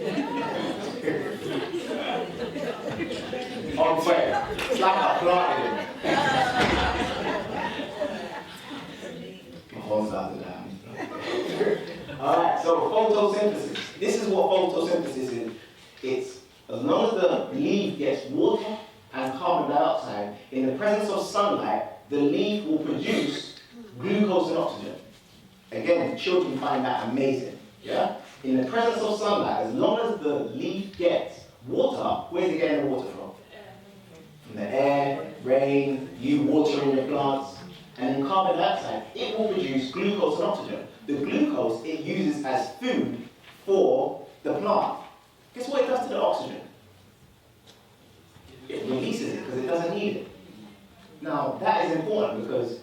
On fire. It's like a plant. My phone's out of that. Alright, so photosynthesis. This is what photosynthesis is. It's as long as the leaf gets water and carbon presence of sunlight, the leaf will produce glucose and oxygen. Again, children find that amazing. Yeah? In the presence of sunlight, as long as the leaf gets water, where's it getting the water from? From the air, rain, you watering the plants, and then carbon dioxide, it will produce glucose and oxygen. The glucose it uses as food for the plant. Guess what it does to the oxygen? It releases it because it doesn't need it. Now, that is important because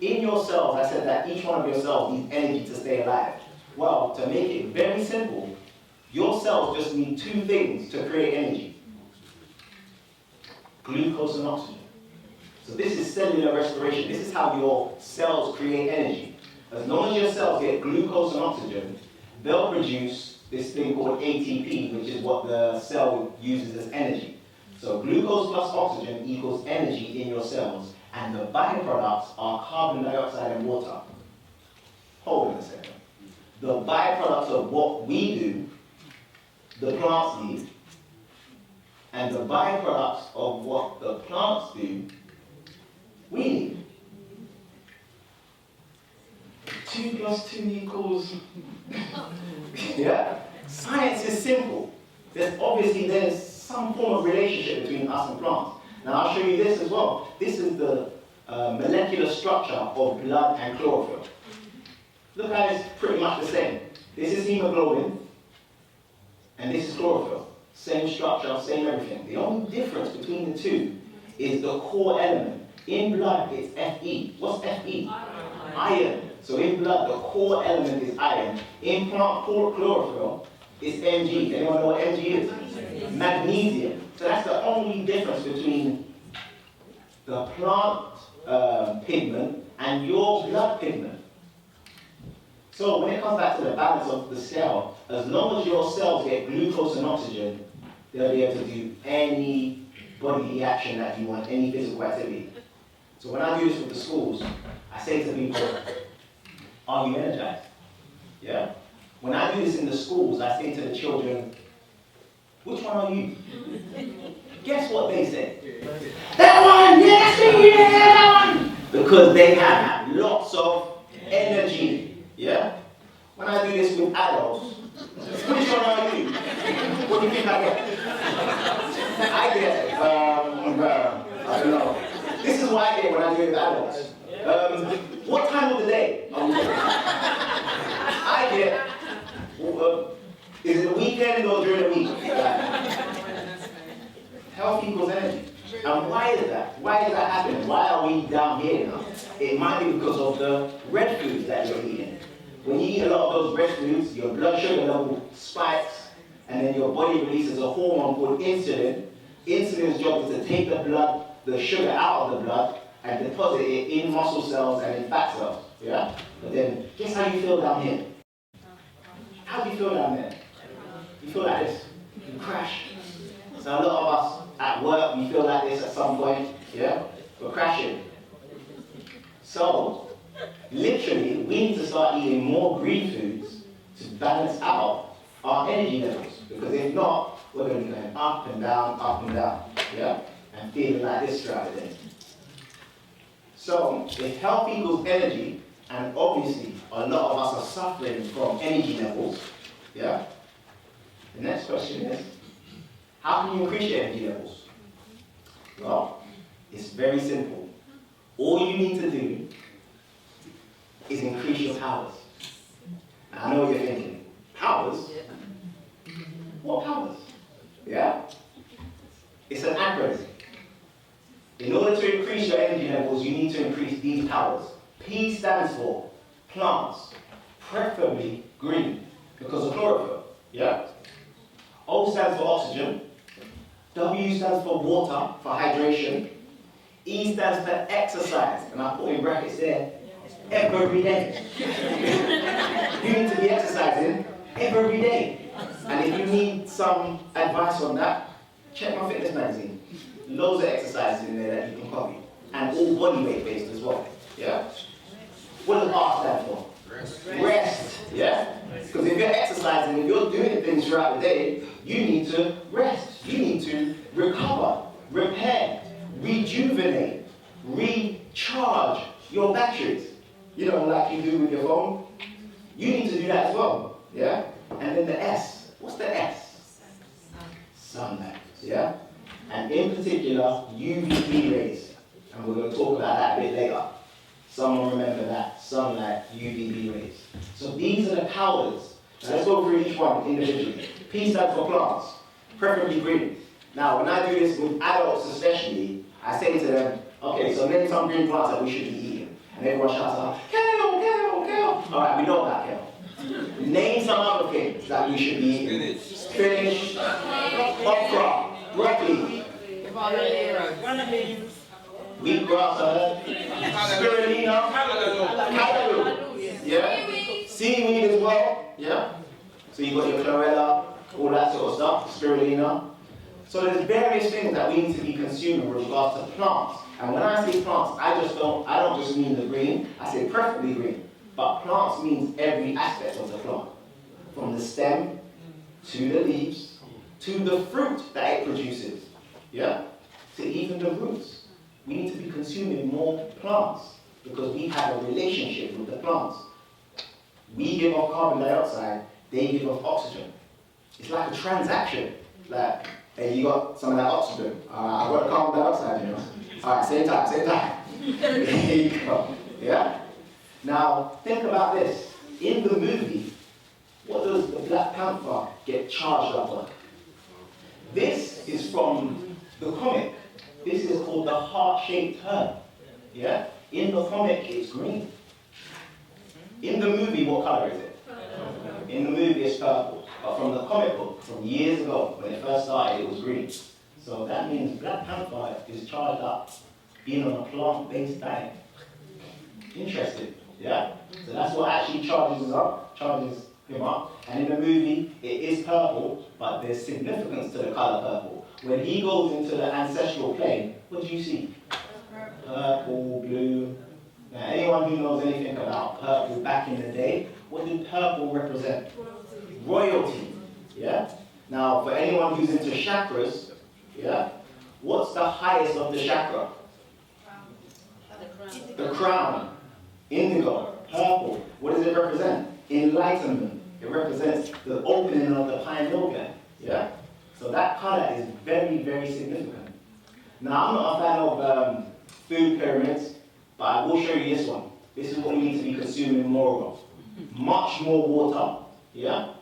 in your cells, I said that each one of your cells needs energy to stay alive. Well, to make it very simple, your cells just need two things to create energy. Glucose and oxygen. So this is cellular respiration. This is how your cells create energy. As long as your cells get glucose and oxygen, they'll produce this thing called ATP, which is what the cell uses as energy. So glucose plus oxygen equals energy in your cells, and the byproducts are carbon dioxide and water. Hold on a second. The byproducts of what we do, the plants need, and the byproducts of what the plants do, we need. 2 plus 2 equals... Yeah? Science is simple. There's some form of relationship between us and plants. Now I'll show you this as well. This is the molecular structure of blood and chlorophyll. Look how it's pretty much the same. This is hemoglobin, and this is chlorophyll. Same structure, same everything. The only difference between the two is the core element. In blood, it's Fe. What's Fe? Iron. So in blood, the core element is iron. In plant chlorophyll, it's Mg. Anyone know what Mg is? Magnesium. So that's the only difference between the plant pigment and your blood pigment. So when it comes back to the balance of the cell, as long as your cells get glucose and oxygen, they'll be able to do any bodily action that you want, any physical activity. So when I do this with the schools, I say to people, are you energized? Yeah? When I do this in the schools, I say to the children, which one are you? Guess what they say? That one! Yes, yeah, that one! Because they have lots of energy. Yeah? When I do this with adults, which one are you? What do you think I get? I get, I don't know. This is what I get when I do it with adults. What time of the day are we doing? I get, is it the weekend or during the week? Health equals energy. And why is that? Why is that happening? Why are we down here now? It might be because of the red foods that you're eating. When you eat a lot of those red foods, your blood sugar level spikes, and then your body releases a hormone called insulin. Insulin's job is to take the sugar out of the blood and deposit it in muscle cells and in fat cells. Yeah? But then, guess how you feel down here? How do you feel down there? You feel like this. You crash. So a lot of us at work, we feel like this at some point. Yeah? We're crashing. So, literally, we need to start eating more green foods to balance out our energy levels. Because if not, we're going to be going up and down, yeah? And feeling like this throughout the day. So, if health equals energy, and obviously a lot of us are suffering from energy levels, yeah? The next question is, how can you increase your energy levels? Well, it's very simple. All you need to do is increase your powers. Now, I know what you're thinking. Powers? What powers? Yeah? It's an acronym. In order to increase your energy levels, you need to increase these powers. P stands for plants, preferably green, because of chlorophyll. Yeah? O stands for oxygen. W stands for water, for hydration. E stands for exercise, and I put in brackets there, every day. You need to be exercising every day. And if you need some advice on that, check my fitness magazine. Loads of exercises in there that you can copy. And all body weight based as well. Yeah? What does R stand for? Rest. Yeah? Because if you're exercising, if you're doing things throughout the day, you need to rest. You need to recover, repair, rejuvenate. recharge your batteries. You know, like you do with your phone. You need to do that as well, yeah? And then the S, what's the S? Sunlight, yeah? And in particular, UVB rays. And we're going to talk about that a bit later. Someone remember that, sunlight, UVB rays. So these are the powders. Now let's go through each one individually. P stands for plants, preferably green. Now when I do this with adults especially, I say to them, okay, so name some green plants that we should be eating. And everyone shouts out, kale, kale, kale. All right, we know about kale. Name some other things that we should be eating. Spinach, okra, broccoli, Runner beans. wheatgrass, spirulina, callaloo, yeah? Seaweed as well, yeah? So you've got your chlorella, all that sort of stuff, spirulina. So there's various things that we need to be consuming with regards to plants. And when I say plants, I don't just mean the green, I say preferably green. But plants means every aspect of the plant. From the stem, to the leaves, to the fruit that it produces, yeah? To even the roots. We need to be consuming more plants because we have a relationship with the plants. We give off carbon dioxide, they give off oxygen. It's like a transaction. Like, hey, you got some of that oxygen. I got carbon dioxide, you know. All right, same time. There you go. Yeah? Now, think about this. In the movie, what does the Black Panther get charged up on? This is from the comic. This is called the heart-shaped herb. Yeah? In the comic, it's green. In the movie, what color is it? In the movie, it's purple. But from the comic book, from years ago, when it first started, it was green. So that means Black Panther is charged up being on a plant-based diet. Interesting, yeah? So that's what actually charges him up. And in the movie, it is purple, but there's significance to the color purple. When he goes into the ancestral plane, what do you see? Purple, blue. Now, anyone who knows anything about purple back in the day, what did purple represent? Royalty, yeah? Now, for anyone who's into chakras, yeah? What's the highest of the chakra? The crown. Indigo, purple. What does it represent? Enlightenment. It represents the opening of the pineal gland, yeah? So that color is very, very significant. Now, I'm not a fan of food pyramids, but I will show you this one. This is what we need to be consuming more of. Much more water, yeah?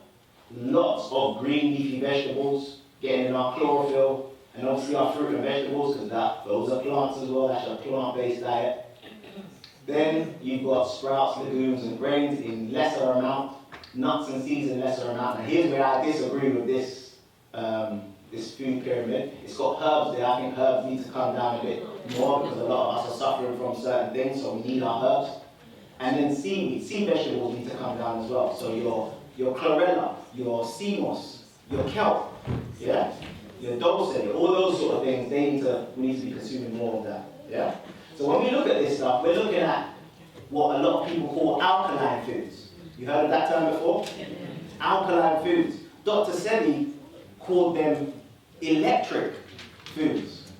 Lots of green leafy vegetables, getting in our chlorophyll, and obviously our fruit and vegetables, because those are plants as well, that's a plant-based diet. Then you've got sprouts, legumes, and grains in lesser amount, nuts and seeds in lesser amount. Now here's where I disagree with this food pyramid. It's got herbs there. I think herbs need to come down a bit more because a lot of us are suffering from certain things, so we need our herbs. And then seaweed, sea vegetables need to come down as well. So your chlorella, your sea moss, your kelp, yeah, your dulce, all those sort of things, we need to be consuming more of that, yeah. So when we look at this stuff, we're looking at what a lot of people call alkaline foods. You heard of that term before? Alkaline foods. Dr. Sebi called them electric foods.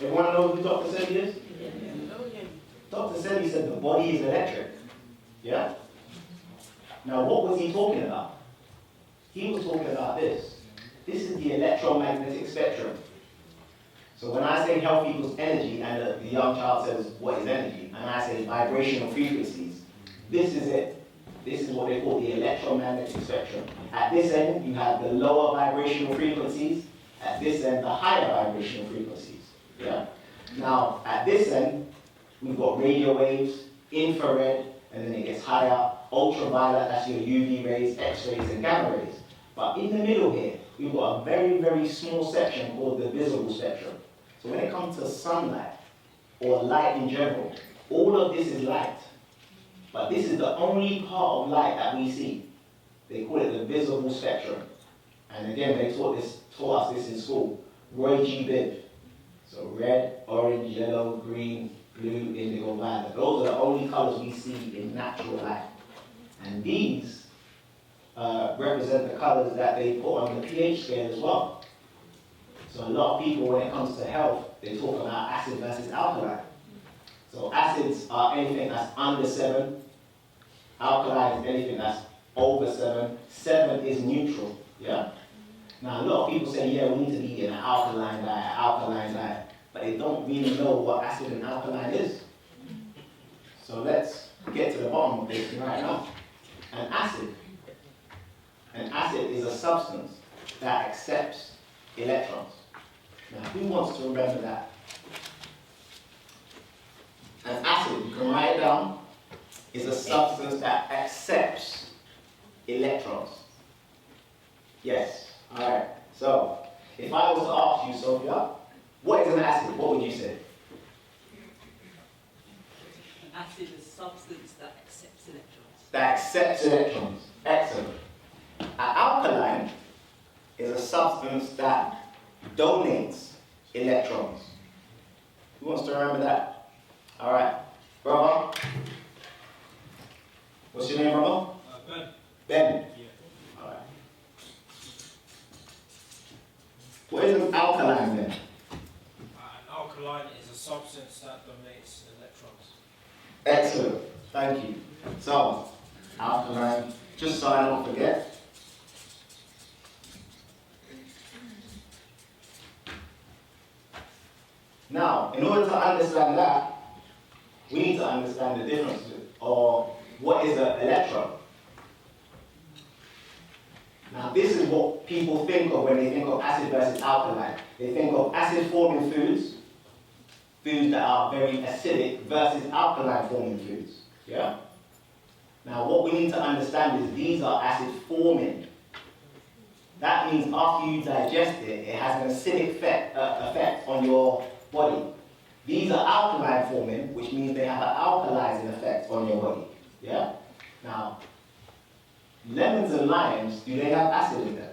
Everyone know who Dr. Sebi is? Dr. Sebi said the body is electric. Yeah? Now what was he talking about? He was talking about this. This is the electromagnetic spectrum. So when I say health equals energy, and the young child says, what is energy? And I say vibrational frequencies, this is it. This is what they call the electromagnetic spectrum. At this end, you have the lower vibrational frequencies. At this end, the higher vibrational frequencies. Yeah? Now, at this end, we've got radio waves, infrared, and then it gets higher, ultraviolet, that's your UV rays, X-rays, and gamma rays. But in the middle here, we've got a very, very small section called the visible spectrum. So when it comes to sunlight, or light in general, all of this is light. But this is the only part of light that we see. They call it the visible spectrum. And again, they taught us this in school. Roy G. Bibb. So red, orange, yellow, green, blue, indigo, violet. Those are the only colors we see in natural light. And these represent the colors that they put on the pH scale as well. So a lot of people, when it comes to health, they talk about acid versus alkaline. So acids are anything that's under 7. Alkaline is anything that's over 7. 7 is neutral, yeah? Now a lot of people say, yeah, we need to be in an alkaline diet, but they don't really know what acid and alkaline is. So let's get to the bottom of this right now. An acid is a substance that accepts electrons. Now who wants to remember that? An acid, you can write it down, is a substance that accepts electrons. Yes, alright. So, if I was to ask you, Sophia, what is an acid? What would you say? An acid is a substance that accepts electrons. That accepts electrons. Excellent. An alkaline is a substance that donates electrons. Who wants to remember that? Alright. Brother? What's your name, brother? Ben. Ben? Yeah. Alright. What is an alkaline then? An alkaline is a substance that donates electrons. Excellent. Thank you. So, alkaline, just so I don't forget. Now, in order to understand that, we need to understand the difference of what is an electron. Now, this is what people think of when they think of acid versus alkaline. They think of acid-forming foods that are very acidic, versus alkaline-forming foods. Yeah? Now, what we need to understand is these are acid-forming. That means after you digest it, it has an acidic effect on your body. These are alkaline forming, which means they have an alkalizing effect on your body. Yeah? Now, lemons and limes, do they have acid in them?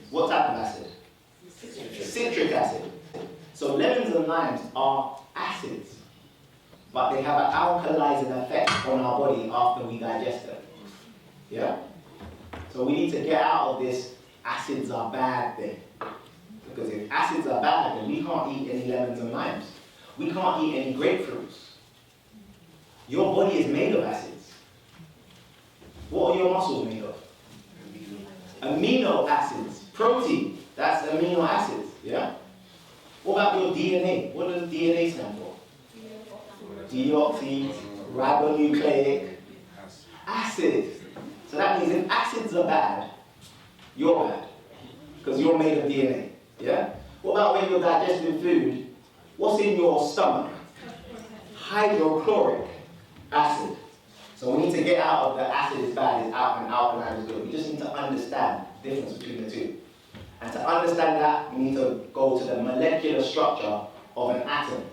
What type of acid? Citric acid. So lemons and limes are acids, but they have an alkalizing effect on our body after we digest them. Yeah? So we need to get out of this acids are bad thing. Because if acids are bad, then we can't eat any lemons and limes. We can't eat any grapefruits. Your body is made of acids. What are your muscles made of? Amino acids. Protein, that's amino acids, yeah? What about your DNA? What does DNA stand for? Deoxyribonucleic acid. So that means if acids are bad, you're bad. Because you're made of DNA. Yeah? What about when you're digesting food? What's in your stomach? Hydrochloric acid. So we need to get out of the acid is bad and alkaline is good. We just need to understand the difference between the two. And to understand that, we need to go to the molecular structure of an atom.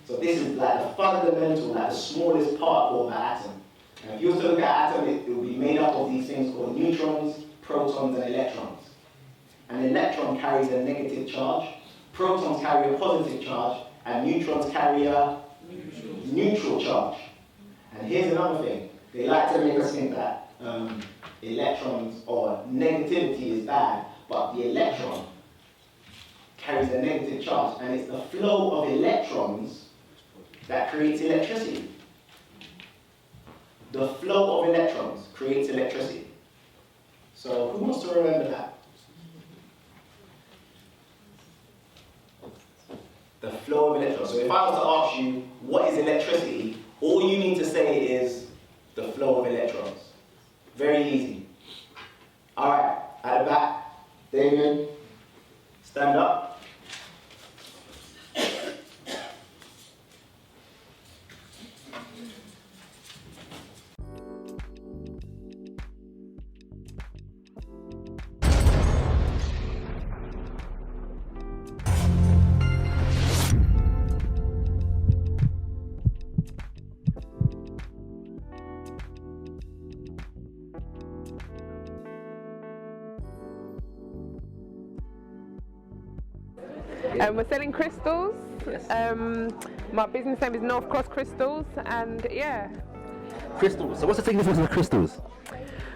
So this is like the fundamental, like the smallest particle of an atom. And if you were to look at an atom, it will be made up of these things called neutrons, protons, and electrons. An electron carries a negative charge, protons carry a positive charge, and neutrons carry a neutral charge. And here's another thing. They like to make us think that electrons or negativity is bad, but the electron carries a negative charge, and it's the flow of electrons that creates electricity. The flow of electrons creates electricity. So who wants to remember that? The flow of electrons. So if I was to ask you, what is electricity? All you need to say is the flow of electrons. Very easy. Alright, at the back, Damien, stand up. We're selling crystals. Yes. My business name is North Cross Crystals, and yeah. Crystals. So what's the significance of crystals?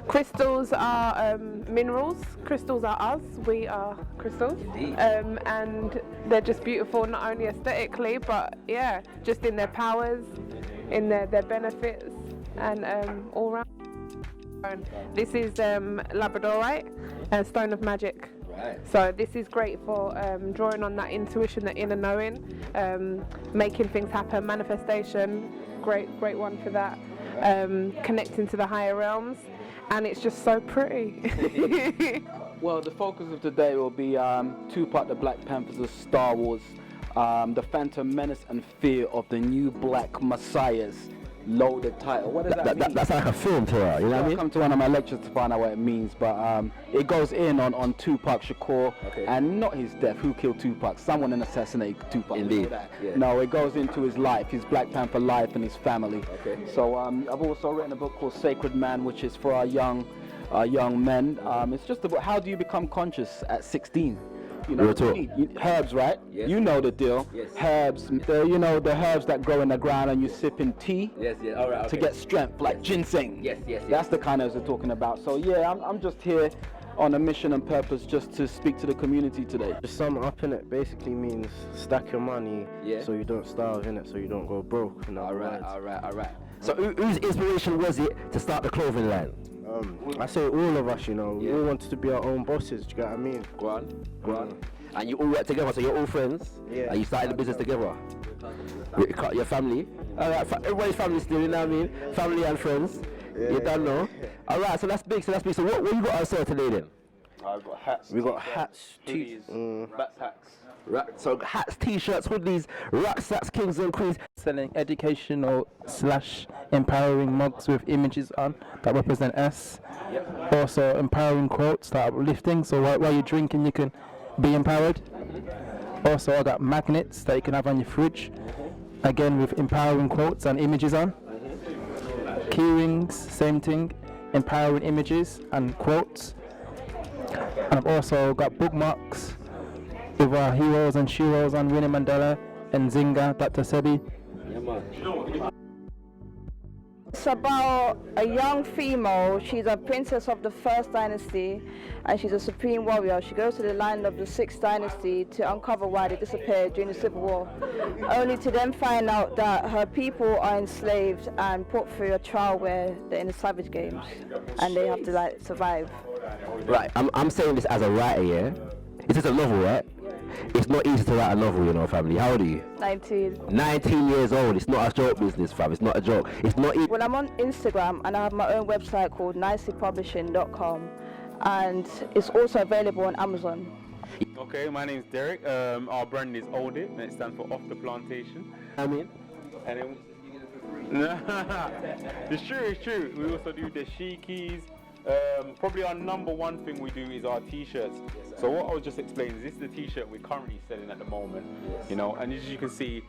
Crystals are minerals. Crystals are us. We are crystals. And they're just beautiful, not only aesthetically, but yeah, just in their powers, in their benefits, and all round. This is labradorite and stone of magic. Right. So this is great for drawing on that intuition, that inner knowing, making things happen, manifestation. Great one for that. Connecting to the higher realms, and it's just so pretty. Well, the focus of today will be Tupac the Black Panthers of Star Wars, the Phantom Menace and Fear of the New Black Messiahs. Loaded title. What does that mean? That's like a film to her, you know what I mean? I'll come to one of my lectures to find out what it means, but it goes in on Tupac Shakur, and not his death. Who killed Tupac? Someone assassinated Tupac. Indeed. Yeah. No, it goes into his life, his Black Panther life, and his family. Okay. So I've also written a book called Sacred Man, which is for our young men. It's just about how do you become conscious at 16. You know, herbs, right? Yes. You know the deal. Yes. Herbs, the herbs that grow in the ground and you sip in tea All right, to get strength, like ginseng. Yes. That's the kind of herbs we're talking about. So yeah, I'm just here on a mission and purpose just to speak to the community today. To sum up in it basically means stack your money so you don't starve in it, so you don't go broke. You know, all right. So whose inspiration was it to start the clothing line? I say all of us, you know, we all wanted to be our own bosses, do you get what I mean? Go on. And you all work together, so you're all friends? Yeah. And you started the business together? With your family? Alright, everybody's family still, you know what I mean? Family and friends. You don't know? Alright, so that's big. So what you got on sale today then? I've got hats. We got hats, hoodies, backpacks. Right, so hats, t-shirts, hoodies, rucksacks, kings and queens. Selling educational / empowering mugs with images on that represent us. Yep. Also empowering quotes that are uplifting, so while you're drinking you can be empowered. Also I got magnets that you can have on your fridge, again with empowering quotes and images on. Key rings, same thing, empowering images and quotes. And I've also got bookmarks with our heroes and sheroes on Winnie Mandela and Zinga, Dr. Sebi. It's about a young female. She's a princess of the first dynasty and she's a supreme warrior. She goes to the land of the 6th dynasty to uncover why they disappeared during the Civil War, only to then find out that her people are enslaved and put through a trial where they're in the savage games and they have to survive. Right, I'm saying this as a writer, yeah? This is a novel, right? It's not easy to write a novel, you know, family. How old are you? 19. 19 years old. It's not a joke business, fam. It's not a joke. It's not easy. Well, I'm on Instagram and I have my own website called nicelypublishing.com and it's also available on Amazon. Okay, my name's Derek. Our brand is Old It and it stands for Off the Plantation. I mean? And then... It's true. We also do the shikis. Probably our number one thing we do is our t-shirts. So what I was just explaining is this is the t-shirt we're currently selling at the moment, you know, and as you can see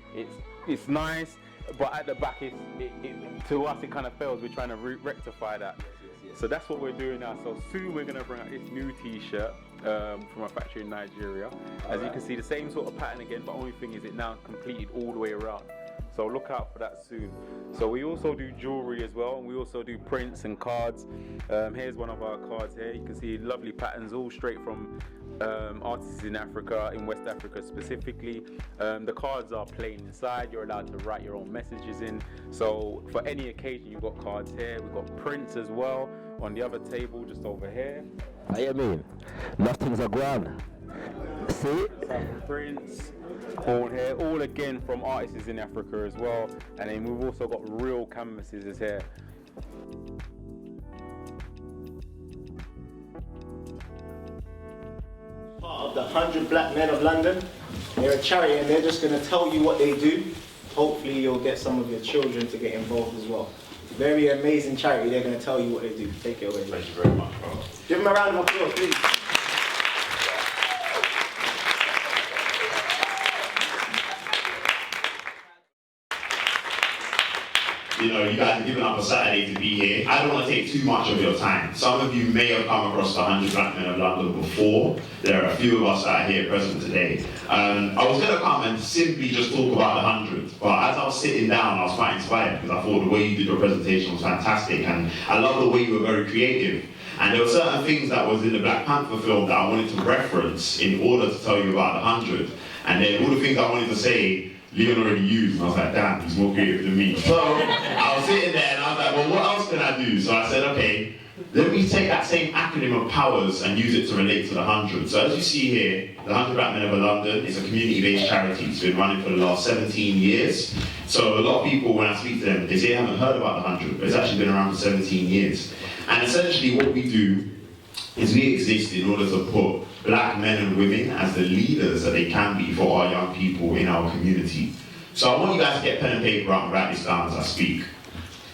it's nice, but at the back to us it kind of fails. We're trying to rectify that. So that's what we're doing now. So soon we're going to bring out this new t-shirt from a factory in Nigeria. As you can see, the same sort of pattern again, but only thing is it now completed all the way around. So look out for that soon. So we also do jewelry as well, and we also do prints and cards. Here's one of our cards here. You can see lovely patterns, all straight from artists in Africa, in West Africa specifically. The cards are plain inside. You're allowed to write your own messages in. So for any occasion, you've got cards here. We've got prints as well on the other table, just over here. I mean, nothing's a grand. See? Some prints, all here, all again from artists in Africa as well. And then we've also got real canvases here. Part of the 100 Black Men of London. They're a charity and they're just going to tell you what they do. Hopefully you'll get some of your children to get involved as well. Very amazing charity. They're going to tell you what they do. Take it away. Thank you very much, bro. Give them a round of applause, please. You know, you guys are giving up a Saturday to be here. I don't want to take too much of your time. Some of you may have come across the 100 Black Men of London before. There are a few of us that are here present today. I was going to come and simply just talk about the 100, but as I was sitting down, I was quite inspired because I thought the way you did your presentation was fantastic, and I love the way you were very creative. And there were certain things that was in the Black Panther film that I wanted to reference in order to tell you about the 100. And then all the things I wanted to say, Leon already used, and I was like, damn, he's more creative than me. So I was sitting there and I was like, well, what else can I do? So I said, okay, let me take that same acronym of powers and use it to relate to the 100. So as you see here, the 100 Black Men of London is a community-based charity. It's been running for the last 17 years. So a lot of people, when I speak to them, they say they haven't heard about the 100, but it's actually been around for 17 years. And essentially what we do is we exist in order to put Black men and women as the leaders that they can be for our young people in our community. So I want you guys to get pen and paper out and write this down as I speak.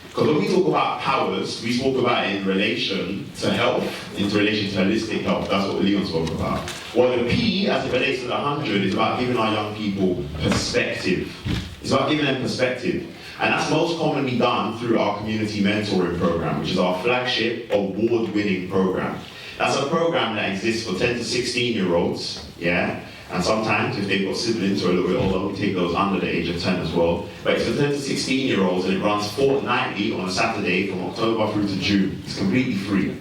Because when we talk about powers, we spoke about it in relation to health, in relation to holistic health. That's what Leon spoke about. Well, the P, as it relates to the 100, is about giving our young people perspective. It's about giving them perspective. And that's most commonly done through our community mentoring program, which is our flagship award-winning program. That's a program that exists for 10 to 16-year-olds, yeah? And sometimes, if they've got siblings who are a little bit older, we take those under the age of 10 as well. But it's for 10 to 16-year-olds, and it runs fortnightly on a Saturday from October through to June. It's completely free.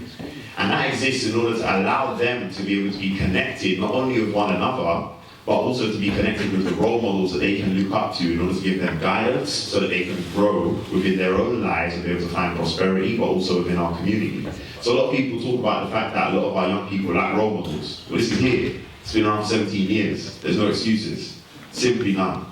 And that exists in order to allow them to be able to be connected, not only with one another, but also to be connected with the role models that they can look up to in order to give them guidance so that they can grow within their own lives and be able to find prosperity, but also within our community. So a lot of people talk about the fact that a lot of our young people lack role models. Well, this is here. It's been around for 17 years. There's no excuses. Simply none.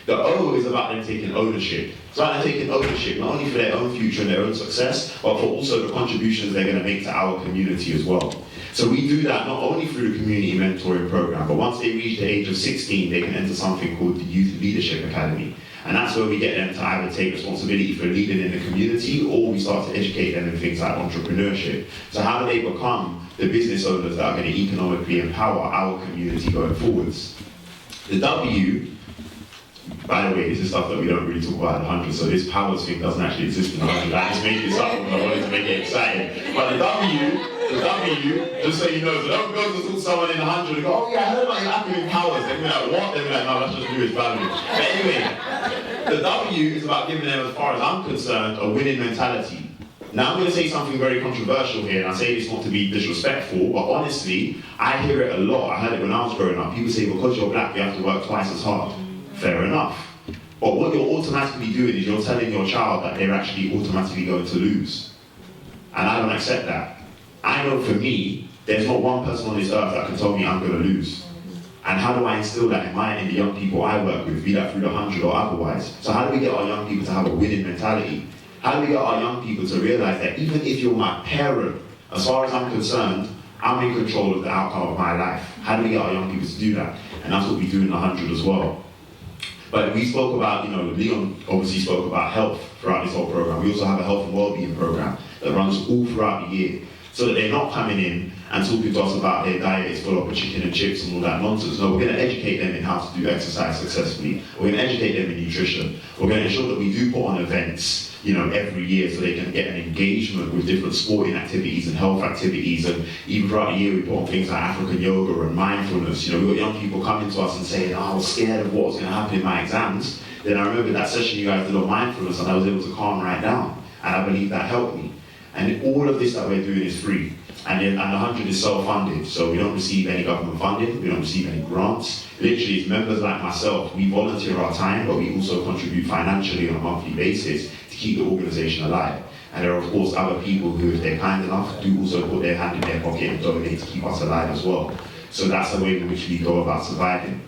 The O is about them taking ownership. It's about them taking ownership, not only for their own future and their own success, but for also the contributions they're going to make to our community as well. So we do that not only through the community mentoring program, but once they reach the age of 16, they can enter something called the Youth Leadership Academy. And that's where we get them to either take responsibility for leading in the community, or we start to educate them in things like entrepreneurship. So how do they become the business owners that are going to economically empower our community going forwards? The W, by the way, this is stuff that we don't really talk about in the 100, so this powers thing doesn't actually exist in the 100. I just made this up because I wanted to make it exciting. But the W, just so you know, so don't go to talk to someone in the 100 and go, oh yeah, I heard about your acronym powers. They'll be like, what? They'll be like, no, that's just Lewis value. But anyway, the W is about giving them, as far as I'm concerned, a winning mentality. Now I'm going to say something very controversial here, and I say this not to be disrespectful, but honestly, I hear it a lot. I heard it when I was growing up. People say, because you're black, you have to work twice as hard. Fair enough. But what you're automatically doing is you're telling your child that they're actually automatically going to lose. And I don't accept that. I know for me, there's not one person on this earth that can tell me I'm going to lose. And how do I instill that in the young people I work with, be that through the 100 or otherwise? So how do we get our young people to have a winning mentality? How do we get our young people to realize that even if you're my parent, as far as I'm concerned, I'm in control of the outcome of my life? How do we get our young people to do that? And that's what we do in the 100 as well. But we spoke about, Leon obviously spoke about health throughout this whole program. We also have a health and well-being program that runs all throughout the year, so that they're not coming in and talking to us about their diet is full of chicken and chips and all that nonsense. No, we're going to educate them in how to do exercise successfully. We're going to educate them in nutrition. We're going to ensure that we do put on events, every year, so they can get an engagement with different sporting activities and health activities. And even throughout the year, we put on things like African yoga and mindfulness. We've got young people coming to us and saying, I was scared of what was going to happen in my exams. Then I remember that session you guys did on mindfulness, and I was able to calm right down. And I believe that helped me. And all of this that we're doing is free. And the 100 is self-funded, so we don't receive any government funding, we don't receive any grants. Literally, it's members like myself, we volunteer our time, but we also contribute financially on a monthly basis to keep the organisation alive. And there are, of course, other people who, if they're kind enough, do also put their hand in their pocket and donate to keep us alive as well. So that's the way in which we go about surviving.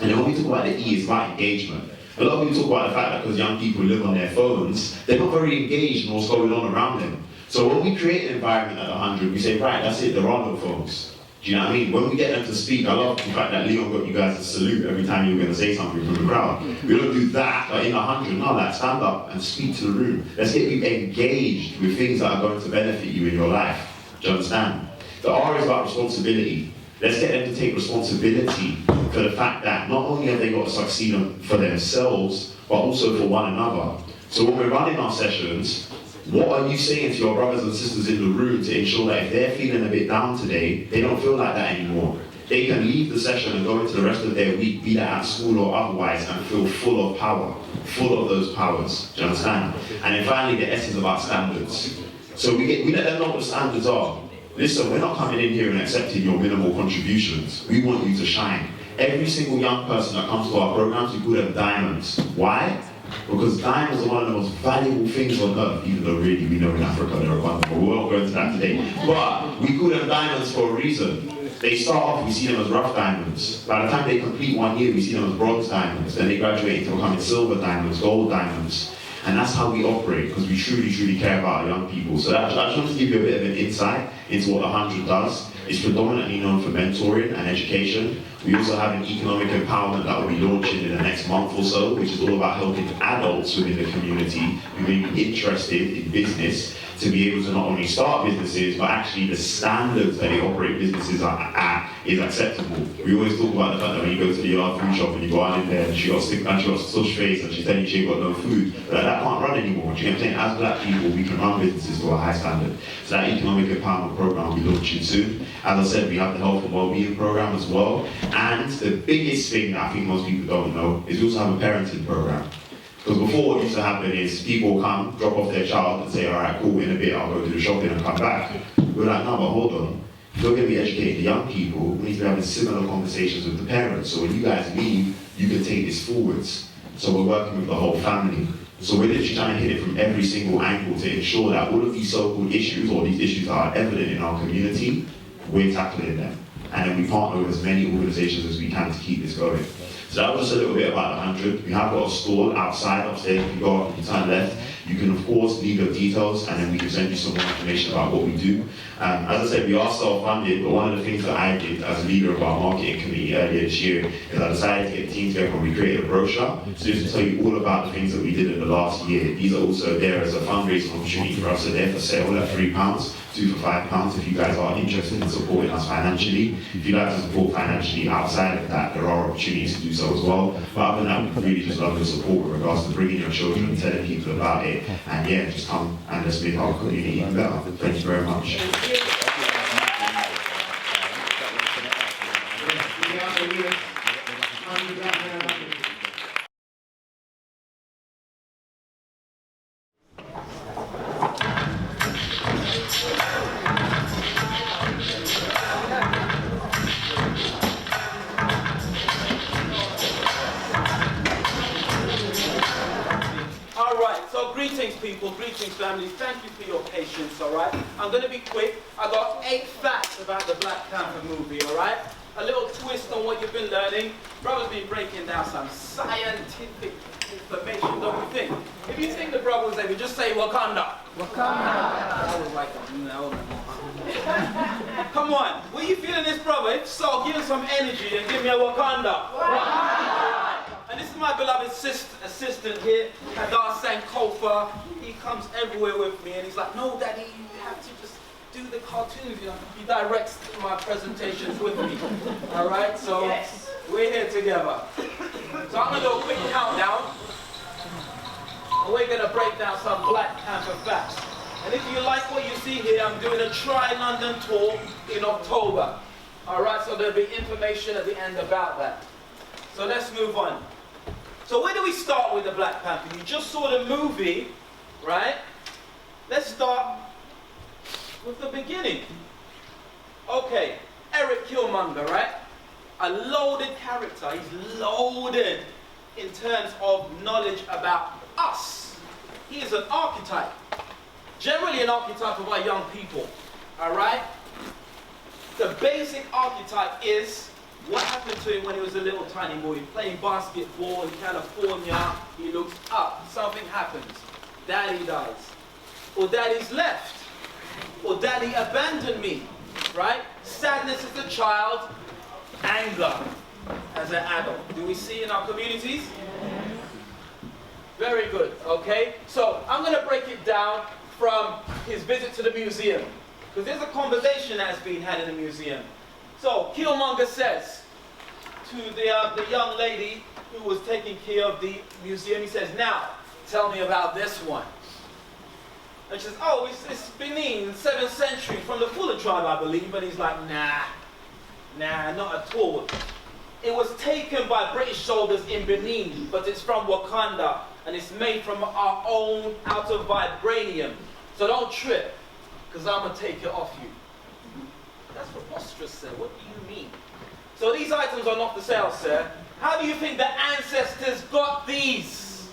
And then when we talk about the E, it's about engagement. A lot of people talk about the fact that because young people live on their phones, they're not very engaged in what's going on around them. So when we create an environment at 100, we say, right, that's it, there are no phones. Do you know what I mean? When we get them to speak, I love the fact that Leon got you guys to salute every time you were going to say something from the crowd. We don't do that, but in 100, no, like stand up and speak to the room. Let's get you engaged with things that are going to benefit you in your life. Do you understand? The R is about responsibility. Let's get them to take responsibility for the fact that not only have they got to succeed for themselves, but also for one another. So when we're running our sessions, what are you saying to your brothers and sisters in the room to ensure that if they're feeling a bit down today, they don't feel like that anymore? They can leave the session and go into the rest of their week, be that at school or otherwise, and feel full of power, full of those powers. Do you understand? And then finally, the essence of our standards. So we let them know what the standards are. Listen, we're not coming in here and accepting your minimal contributions. We want you to shine. Every single young person that comes to our programs, we call them diamonds. Why? Because diamonds are one of the most valuable things on earth, even though really we know in Africa they're abundant, we won't go into that today. But we call them diamonds for a reason. They start off, we see them as rough diamonds. By the time they complete 1 year, we see them as bronze diamonds. Then they graduate into becoming silver diamonds, gold diamonds. And that's how we operate, because we truly, truly care about our young people. So I just want to give you a bit of an insight into what the 100 does. It's predominantly known for mentoring and education. We also have an economic empowerment that will be launching in the next month or so, which is all about helping adults within the community who may be interested in business to be able to not only start businesses, but actually the standards that they operate businesses at is acceptable. We always talk about the fact that when you go to the yard food shop and you go on in there and she got such face and she's telling you she ain't got no food, but that can't run anymore. Do you know what I'm saying? As black people, we can run businesses to a high standard. So that economic empowerment program will be launching soon. As I said, we have the health and well-being program as well. And the biggest thing that I think most people don't know is we also have a parenting program. Because before, what used to happen is people come, drop off their child and say, all right, cool, in a bit, I'll go do the shopping and come back. We're like, no, but hold on. If we're going to be educating the young people, we need to be having similar conversations with the parents. So when you guys leave, you can take this forwards. So we're working with the whole family. So we're literally trying to hit it from every single angle to ensure that all of these so-called issues, or these issues that are evident in our community, we're tackling them. And then we partner with as many organizations as we can to keep this going. So that was just a little bit about the 100. We have got a stall outside upstairs. If you go up and you turn left, you can of course leave your details and then we can send you some more information about what we do. As I said, we are self-funded, but one of the things that I did as a leader of our marketing committee earlier this year is I decided to get the team together and we created a brochure. So just to tell you all about the things that we did in the last year. These are also there as a fundraising opportunity for us. So they're for sale at £3, 2 for £5 if you guys are interested in supporting us financially. If you'd like to support financially outside of that, there are opportunities to do so as well. But other than that, we really just love the support with regards to bringing your children and telling people about it. And yeah, just come and let's make our community even better. Thank you very much. Greetings people, greetings family, thank you for your patience, alright? I'm going to be quick. I got 8 facts about the Black Panther movie, alright? A little twist on what you've been learning. Brother's been breaking down some scientific information, don't you think? If you think the brother was able, just say Wakanda. Wakanda. I was like, no. Come on, were you feeling this, brother? If so, give him some energy and give me a Wakanda. Wakanda. And this is my beloved assistant here, Hadar Sankofa. He comes everywhere with me and he's like, no, Daddy, you have to just do the cartoons. You know, he directs my presentations with me. All right, so we're here together. So I'm going to do a quick countdown. And we're going to break down some Black Panther facts. And if you like what you see here, I'm doing a Tri-London tour in October. All right, so there'll be information at the end about that. So let's move on. So where do we start with the Black Panther? You just saw the movie, right? Let's start with the beginning. Okay, Eric Killmonger, right? A loaded character. He's loaded in terms of knowledge about us. He is an archetype. Generally an archetype of our young people, all right? The basic archetype is what happened to him when he was a little tiny boy, playing basketball in California. He looks up, something happens. Daddy dies. Or daddy's left. Or daddy abandoned me, right? Sadness as a child, anger as an adult. Do we see in our communities? Very good, okay? So I'm going to break it down from his visit to the museum. Because there's a conversation that's being had in the museum. So Killmonger says to the young lady who was taking care of the museum, he says, now, tell me about this one. And she says, oh, it's Benin, 7th century, from the Fuller tribe, I believe. And he's like, nah, not at all. It was taken by British soldiers in Benin, but it's from Wakanda, and it's made from our own outer vibranium. So don't trip, because I'm going to take it off you. That's preposterous, sir. What do you mean? So these items are not for sale, sir. How do you think the ancestors got these?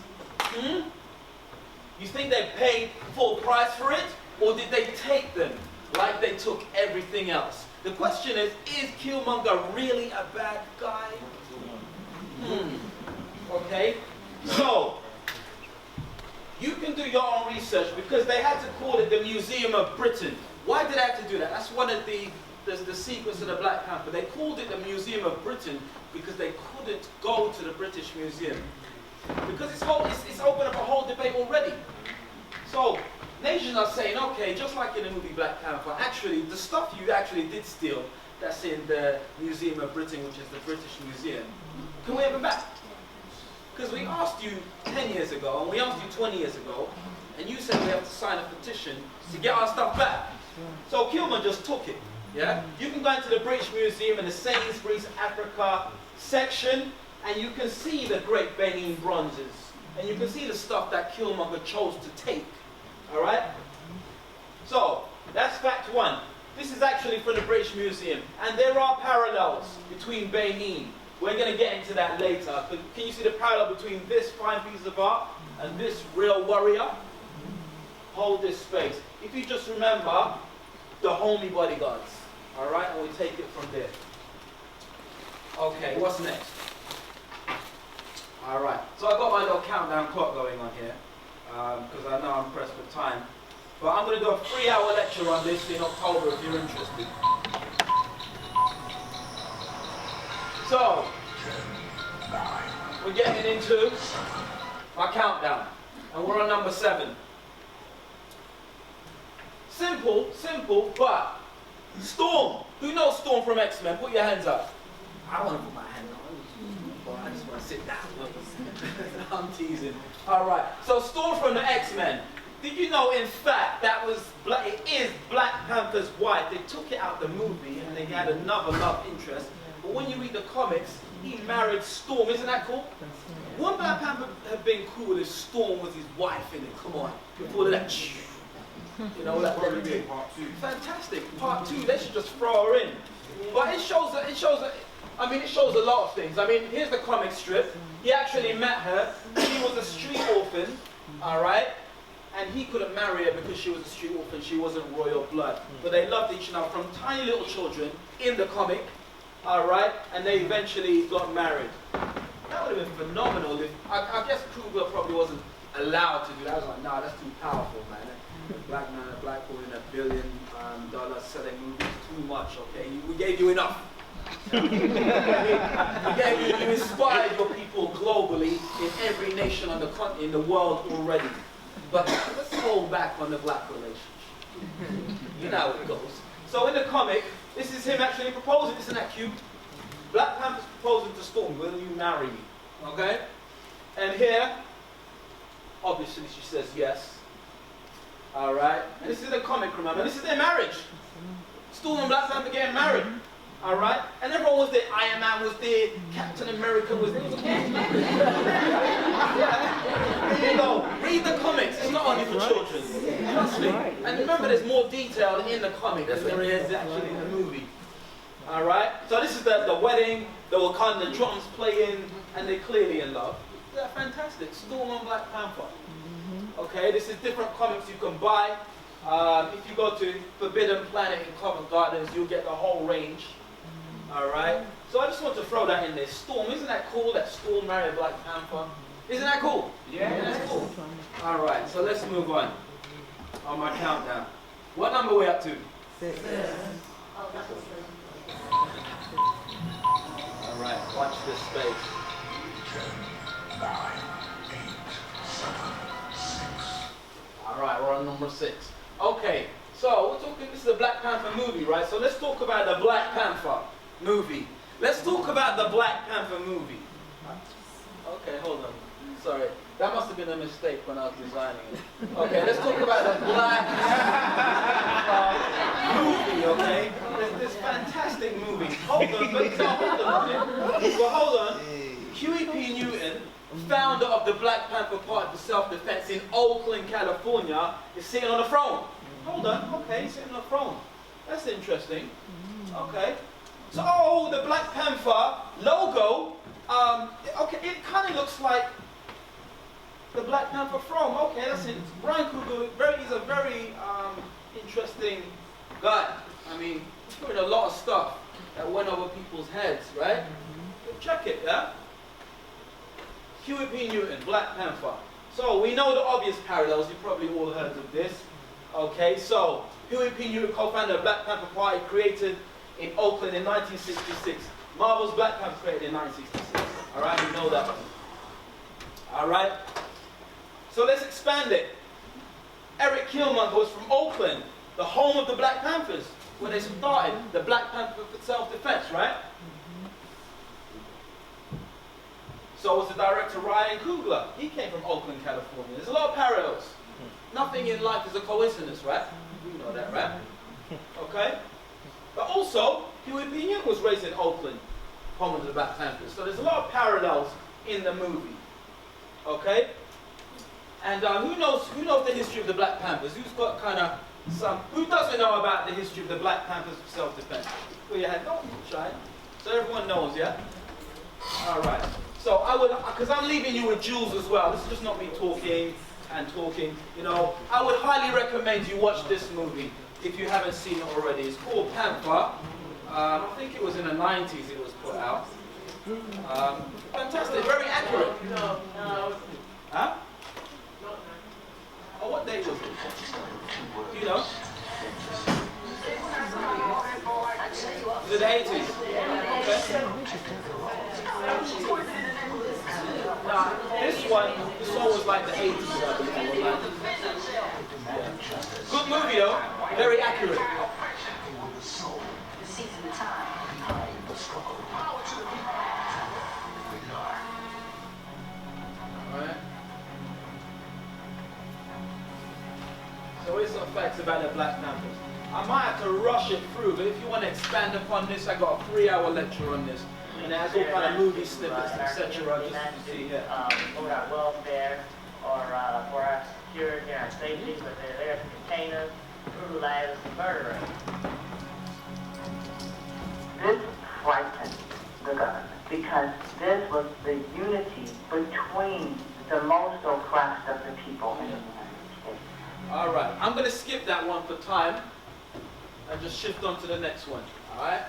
You think they paid full price for it? Or did they take them like they took everything else? The question is Killmonger really a bad guy? Okay? So, you can do your own research because they had to call it the Museum of Britain. Why did they have to do that? That's one of the secrets of the Black Panther. They called it the Museum of Britain because they couldn't go to the British Museum. Because it's opened up a whole debate already. So, nations are saying, okay, just like in the movie Black Panther, actually, the stuff you actually did steal, that's in the Museum of Britain, which is the British Museum, can we have it back? Because we asked you 10 years ago, and we asked you 20 years ago, and you said we have to sign a petition to get our stuff back. So Killmonger just took it, yeah? You can go into the British Museum in the Sainsbury's Africa section, and you can see the great Benin bronzes. And you can see the stuff that Killmonger chose to take. Alright? So, that's fact one. This is actually from the British Museum. And there are parallels between Benin. We're going to get into that later. But can you see the parallel between this fine piece of art and this real warrior? Hold this space. If you just remember the homie bodyguards. Alright? And we take it from there. Okay, what's next? Alright, so I've got my little countdown clock going on here, because I know I'm pressed for time. But I'm going to do a 3-hour lecture on this in October if you're interested. So, we're getting into my countdown, and we're on number 7. Simple, but Storm. Who knows Storm from X-Men? Put your hands up. I want to put my hand up. I just want to sit down. I'm teasing. Alright, so Storm from the X-Men. Did you know, in fact, it is Black Panther's wife? They took it out the movie and they had another love interest. But when you read the comics, he married Storm. Isn't that cool? Wouldn't Black Panther have been cool if Storm was his wife in it? Come on. Before that, you know, that would be fantastic. Part 2, they should just throw her in. But it shows a lot of things. I mean, here's the comic strip. He actually met her. She was a street orphan, alright? And he couldn't marry her because she was a street orphan. She wasn't royal blood. But they loved each other from tiny little children in the comic, alright? And they eventually got married. That would have been phenomenal. I guess Kruger probably wasn't allowed to do that. I was like, nah, that's too powerful, man. Black man, a black woman, $1 billion selling movies, too much, okay? We gave you enough. You inspired your people globally in every nation on the continent, in the world already. But let's hold back on the black relationship. You know how it goes. So in the comic, this is him actually proposing. Isn't that cute? Black Panther's proposing to Storm, will you marry me? Okay? And here, obviously she says yes. Alright? And this is the comic, remember? This is their marriage. Storm and Black Panther getting married. Alright? And everyone was there. Iron Man was there. Captain America was there. You know, read the comics. It's not only for children. Trust me. And remember, there's more detail in the comic than there is actually in the movie. Alright? So this is the wedding. The Wakanda drums playing. And they're clearly in love. They're fantastic. Storm and Black Panther. Okay? This is different comics you can buy. If you go to Forbidden Planet in Covent Gardens, you'll get the whole range. Alright? So I just want to throw that in there. Storm, isn't that cool that Storm married Black Panther? Isn't that cool? Yeah, that's cool. Alright, so let's move on my countdown. What number are we up to? 6. Alright, watch this space. 10, 9, 8, 7, 6. Alright, we're on number 6. Okay, so we're talking, this is the Black Panther movie, right? So let's talk about the Black Panther movie. Let's talk about the Black Panther movie. Okay, hold on. Sorry. That must have been a mistake when I was designing it. Okay, let's talk about the Black movie, okay? This fantastic movie. Hold on, but hold on a minute. Well, hold on. Huey P. Newton, founder of the Black Panther Party for Self-Defense in Oakland, California, is sitting on a throne. Hold on, okay, he's sitting on a throne. That's interesting. Okay. So, oh, the Black Panther logo, okay, it kind of looks like the Black Panther throne. Okay, that's it. Brian Coogler, he's a very interesting guy. I mean, he's doing a lot of stuff that went over people's heads, right? Check it, yeah? Huey P. Newton, Black Panther. So we know the obvious parallels. You've probably all heard of this. Okay, so Huey P. Newton, co-founder of the Black Panther Party, created in Oakland in 1966. Marvel's Black Panther created in 1966. All right, we know that one. All right. So let's expand it. Eric Killmonger was from Oakland, the home of the Black Panthers, when they started the Black Panther for Self-Defense, right? So was the director Ryan Coogler. He came from Oakland, California. There's a lot of parallels. Nothing in life is a coincidence, right? You know that, right? Okay? But also, Huey P. Newton was raised in Oakland, home of the Black Panthers. So there's a lot of parallels in the movie. Okay? And who knows the history of the Black Panthers? Who's got kind of some... Who doesn't know about the history of the Black Panthers for self-defense? Put your hand up, try. So everyone knows, yeah? All right. So I would, because I'm leaving you with jewels as well. This is just not me talking and talking. You know, I would highly recommend you watch this movie if you haven't seen it already. It's called Panther. I think it was in the 90s it was put out. Fantastic, very accurate. Huh? Oh, what date was it? Do you know? Is it the 80s? Okay. This one was like the 80s, I believe. Good movie though, very accurate. Alright. So here's some facts about the Black Panthers. I might have to rush it through, but if you want to expand upon this, I got a 3-hour lecture on this. And it has all kind of movie snippets, etc. Just to see here. For our welfare or for our security, our safety, but they're there to contain us, brutalize us, and murder us. This frightened the government because this was the unity between the most oppressed of the people in the United States. All right, I'm going to skip that one for time and just shift on to the next one. All right.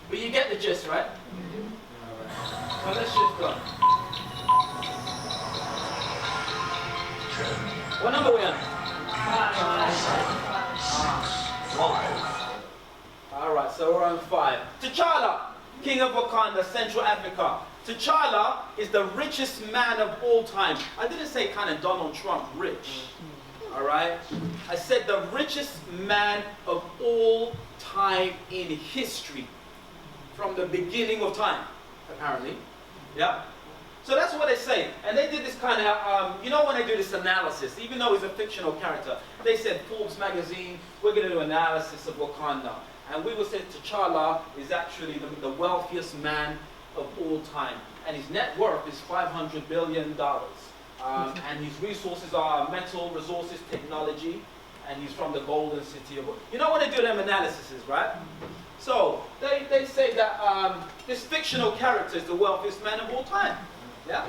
But you get the gist, right? Alright. Now let's shift on. What number are we on? 5. Alright, so we're on 5. T'Challa, King of Wakanda, Central Africa. T'Challa is the richest man of all time. I didn't say kind of Donald Trump rich. Alright? I said the richest man of all time in history. From the beginning of time, apparently. Yeah? So that's what they say. And they did this kind of, you know when they do this analysis, even though he's a fictional character, they said, Forbes magazine, we're going to do analysis of Wakanda. And we will say T'Challa is actually the wealthiest man of all time. And his net worth is $500 billion. And his resources are metal, resources, technology. And he's from the golden city of... You know when they do them analyses, right? So, they say that this fictional character is the wealthiest man of all time. Yeah?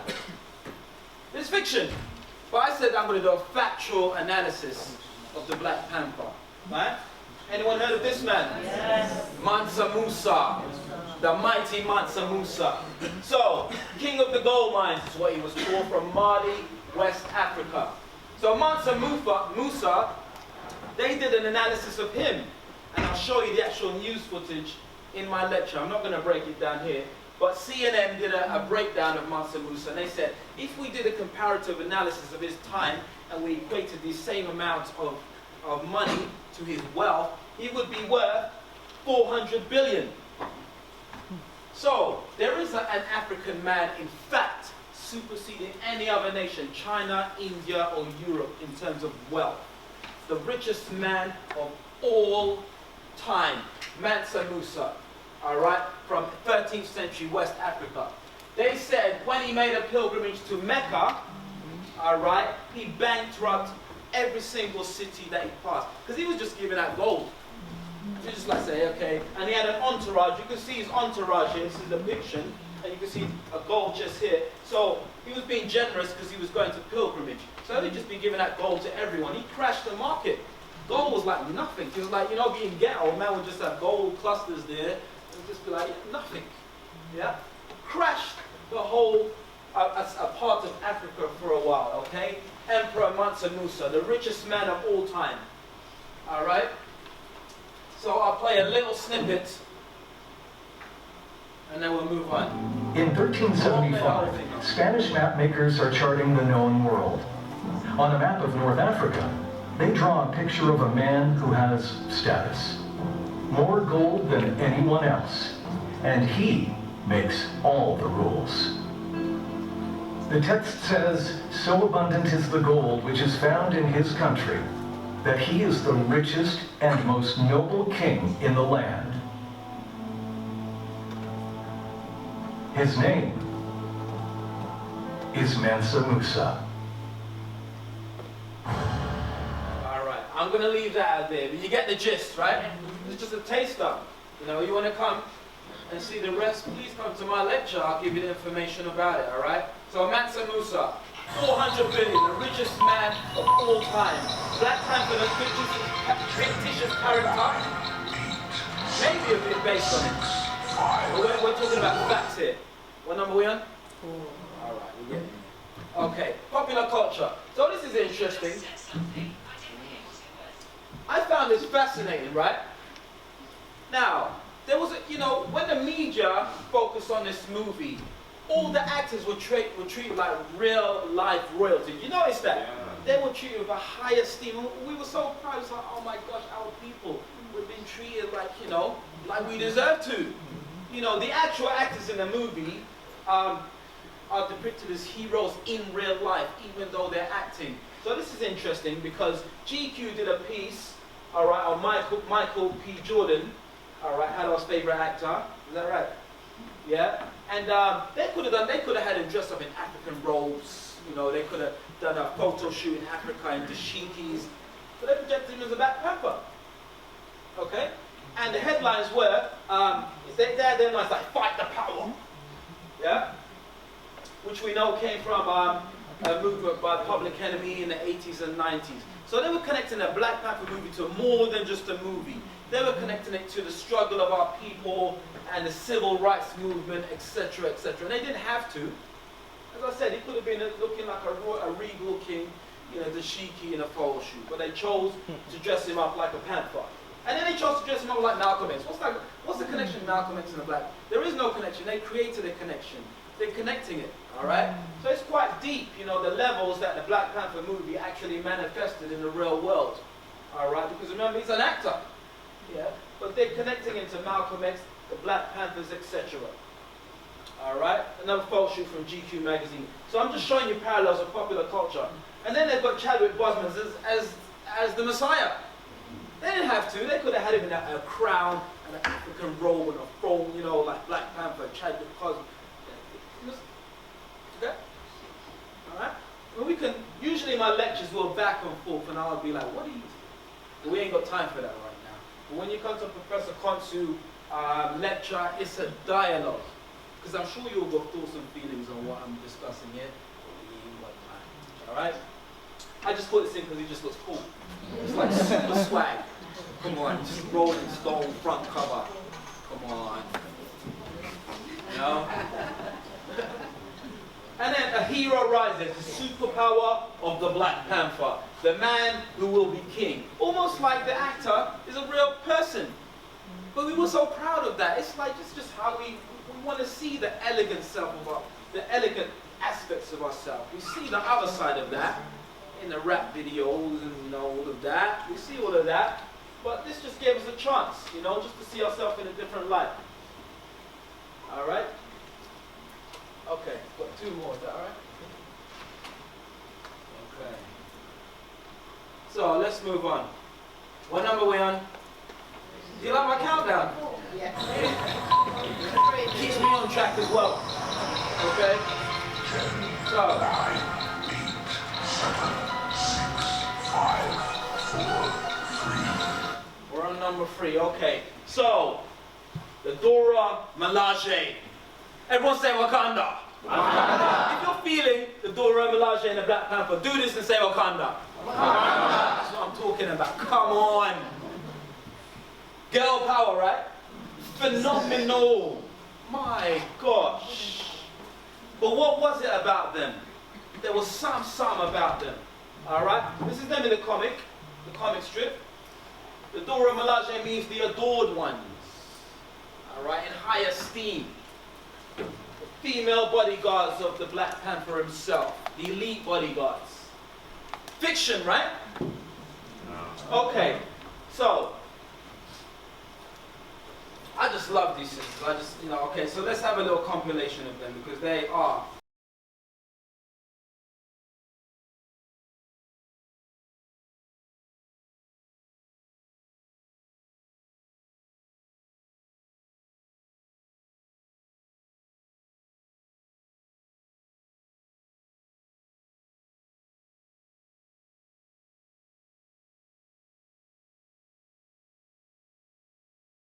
It's fiction. But I said I'm going to do a factual analysis of the Black Panther. Right? Anyone heard of this man? Yes. Mansa Musa. The mighty Mansa Musa. So, King of the Gold Mines is what he was called, from Mali, West Africa. So Mansa Musa, they did an analysis of him. And I'll show you the actual news footage in my lecture. I'm not going to break it down here. But CNN did a breakdown of Mansa Musa. And they said, if we did a comparative analysis of his time and we equated the same amount of money to his wealth, he would be worth 400 billion. So, there is an African man, in fact, superseding any other nation, China, India, or Europe, in terms of wealth. The richest man of all time, Mansa Musa, all right, from 13th century West Africa. They said when he made a pilgrimage to Mecca, all right, he bankrupted every single city that he passed, because he was just giving out gold. He just like say, okay, and he had an entourage. You can see his entourage here. This is the depiction, and you can see a gold just here. So he was being generous because he was going to pilgrimage. So he'd just be giving out gold to everyone. He crashed the market. Gold was like nothing. It was like, you know, being ghetto, man would just have gold clusters there, and just be like, nothing. Yeah? Crashed the whole a part of Africa for a while, okay? Emperor Mansa Musa, the richest man of all time. All right? So I'll play a little snippet, and then we'll move on. In 1375, Spanish mapmakers are charting the known world. On a map of North Africa, they draw a picture of a man who has status. More gold than anyone else, and he makes all the rules. The text says, so abundant is the gold which is found in his country, that he is the richest and most noble king in the land. His name is Mansa Musa. All right, I'm going to leave that out there, but you get the gist, right? It's just a taster. You know, you want to come and see the rest, please come to my lecture. I'll give you the information about it, all right? So Mansa Musa, 400 billion, the richest man of all time. Black Panther, the fictitious character. Maybe a bit based on it. But we're talking about facts here. What number are we on? All right, we get it. Okay, popular culture. So this is interesting. I found this fascinating, right? Now, there was a, you know, when the media focused on this movie, all the actors were treated like real life royalty. You notice that? Yeah. They were treated with a high esteem. We were so proud. It's like, oh my gosh, our people, we've been treated like, you know, like we deserve to. You know, the actual actors in the movie are depicted as heroes in real life, even though they're acting. So this is interesting because GQ did a piece, all right, on Michael P. Jordan, all right, Haddo's favorite actor. Is that right? Yeah. And they could have had him dressed up in African robes. You know, they could have done a photo shoot in Africa in dashikis. But they projected him as a Black Panther. Okay? And the headlines were, their headlines like, fight the power. Yeah? Which we know came from a movement by Public Enemy in the 80s and 90s. So they were connecting a Black Panther movie to more than just a movie. They were connecting it to the struggle of our people and the civil rights movement, etc., etc. And they didn't have to. As I said, he could have been looking like a regal king, you know, dashiki in a photo shoot. But they chose to dress him up like a panther. And then they chose to dress him up like Malcolm X. What's the connection of Malcolm X and the Black? There is no connection. They created a connection. They're connecting it, all right? So it's quite deep, you know, the levels that the Black Panther movie actually manifested in the real world, all right? Because remember, he's an actor, yeah? But they're connecting him to Malcolm X, the Black Panthers, etc. All right? Another photo shoot from GQ magazine. So I'm just showing you parallels of popular culture. And then they've got Chadwick Boseman as the Messiah. They didn't have to. They could have had him in a crown and an African robe and a throne, you know, like Black Panther, Chadwick Boseman. Okay? All right? Well, we can, usually my lectures will back and forth and I'll be like, what are you doing? We ain't got time for that right now. But when you come to Professor Konsu lecture, it's a dialogue. Because I'm sure you'll go through some feelings on what I'm discussing here. We ain't got time. All right? I just put this in because it just looks cool. It's like super swag. Come on, just Rolling Stone front cover. Come on. You know? And then a hero rises, the superpower of the Black Panther, the man who will be king. Almost like the actor is a real person. But we were so proud of that. It's like, it's just how we want to see the elegant self of the elegant aspects of ourselves. We see the other side of that in the rap videos and, you know, all of that. We see all of that. But this just gave us a chance, you know, just to see ourselves in a different light. All right? Okay, got 2 more, is that all right? Okay. So let's move on. What number are we on? Do you like my countdown? Yeah. Keeps me on track as well. Okay? So. 5, 4, 3. We're on number 3, okay. So, the Dora Milaje. Everyone say Wakanda. Wakanda. If you're feeling the Dora Milaje and the Black Panther, do this and say Wakanda. Wakanda. That's what I'm talking about. Come on. Girl power, right? Phenomenal. My gosh. But what was it about them? There was some about them. Alright? This is them in the comic strip. The Dora Milaje means the adored ones. Alright? In high esteem. The female bodyguards of the Black Panther himself. The elite bodyguards. Fiction, right? Okay. So, I just love these sisters. Okay, so let's have a little compilation of them because they are.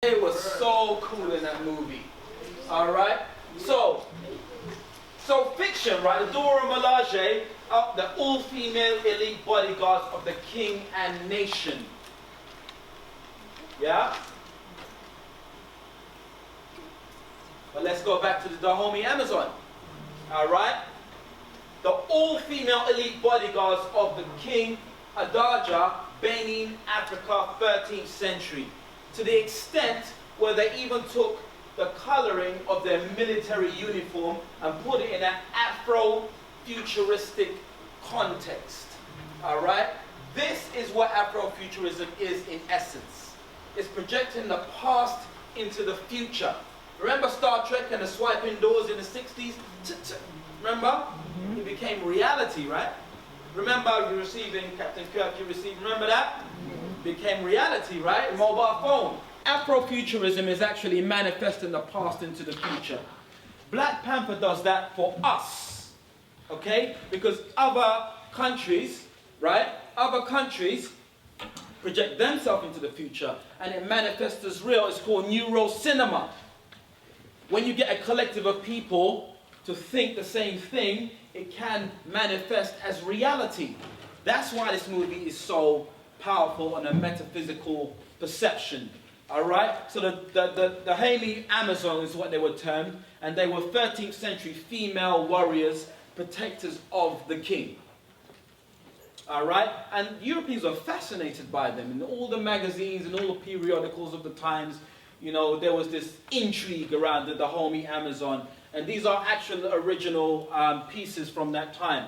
It was so cool in that movie. Alright? So fiction, right? The Dora Milaje, the all-female elite bodyguards of the king and nation. Yeah? But let's go back to the Dahomey Amazon. Alright? The all-female elite bodyguards of the king Adaja, Benin, Africa, 13th century. To the extent where they even took the coloring of their military uniform and put it in an Afro-futuristic context. Alright? This is what Afrofuturism is in essence. It's projecting the past into the future. Remember Star Trek and the swiping doors in the 60s? Remember? It became reality, right? Remember you receiving, Captain Kirk, you received, remember that? Became reality, right? Mobile phone. Afrofuturism is actually manifesting the past into the future. Black Panther does that for us, okay? Because other countries, right? Other countries project themselves into the future and it manifests as real. It's called neurocinema. When you get a collective of people to think the same thing, it can manifest as reality. That's why this movie is so powerful on a metaphysical perception. Alright? So the Dahomey Amazon is what they were termed, and they were 13th century female warriors, protectors of the king. Alright? And Europeans are fascinated by them. In all the magazines and all the periodicals of the times, you know, there was this intrigue around the Dahomey Amazon. And these are actual original pieces from that time.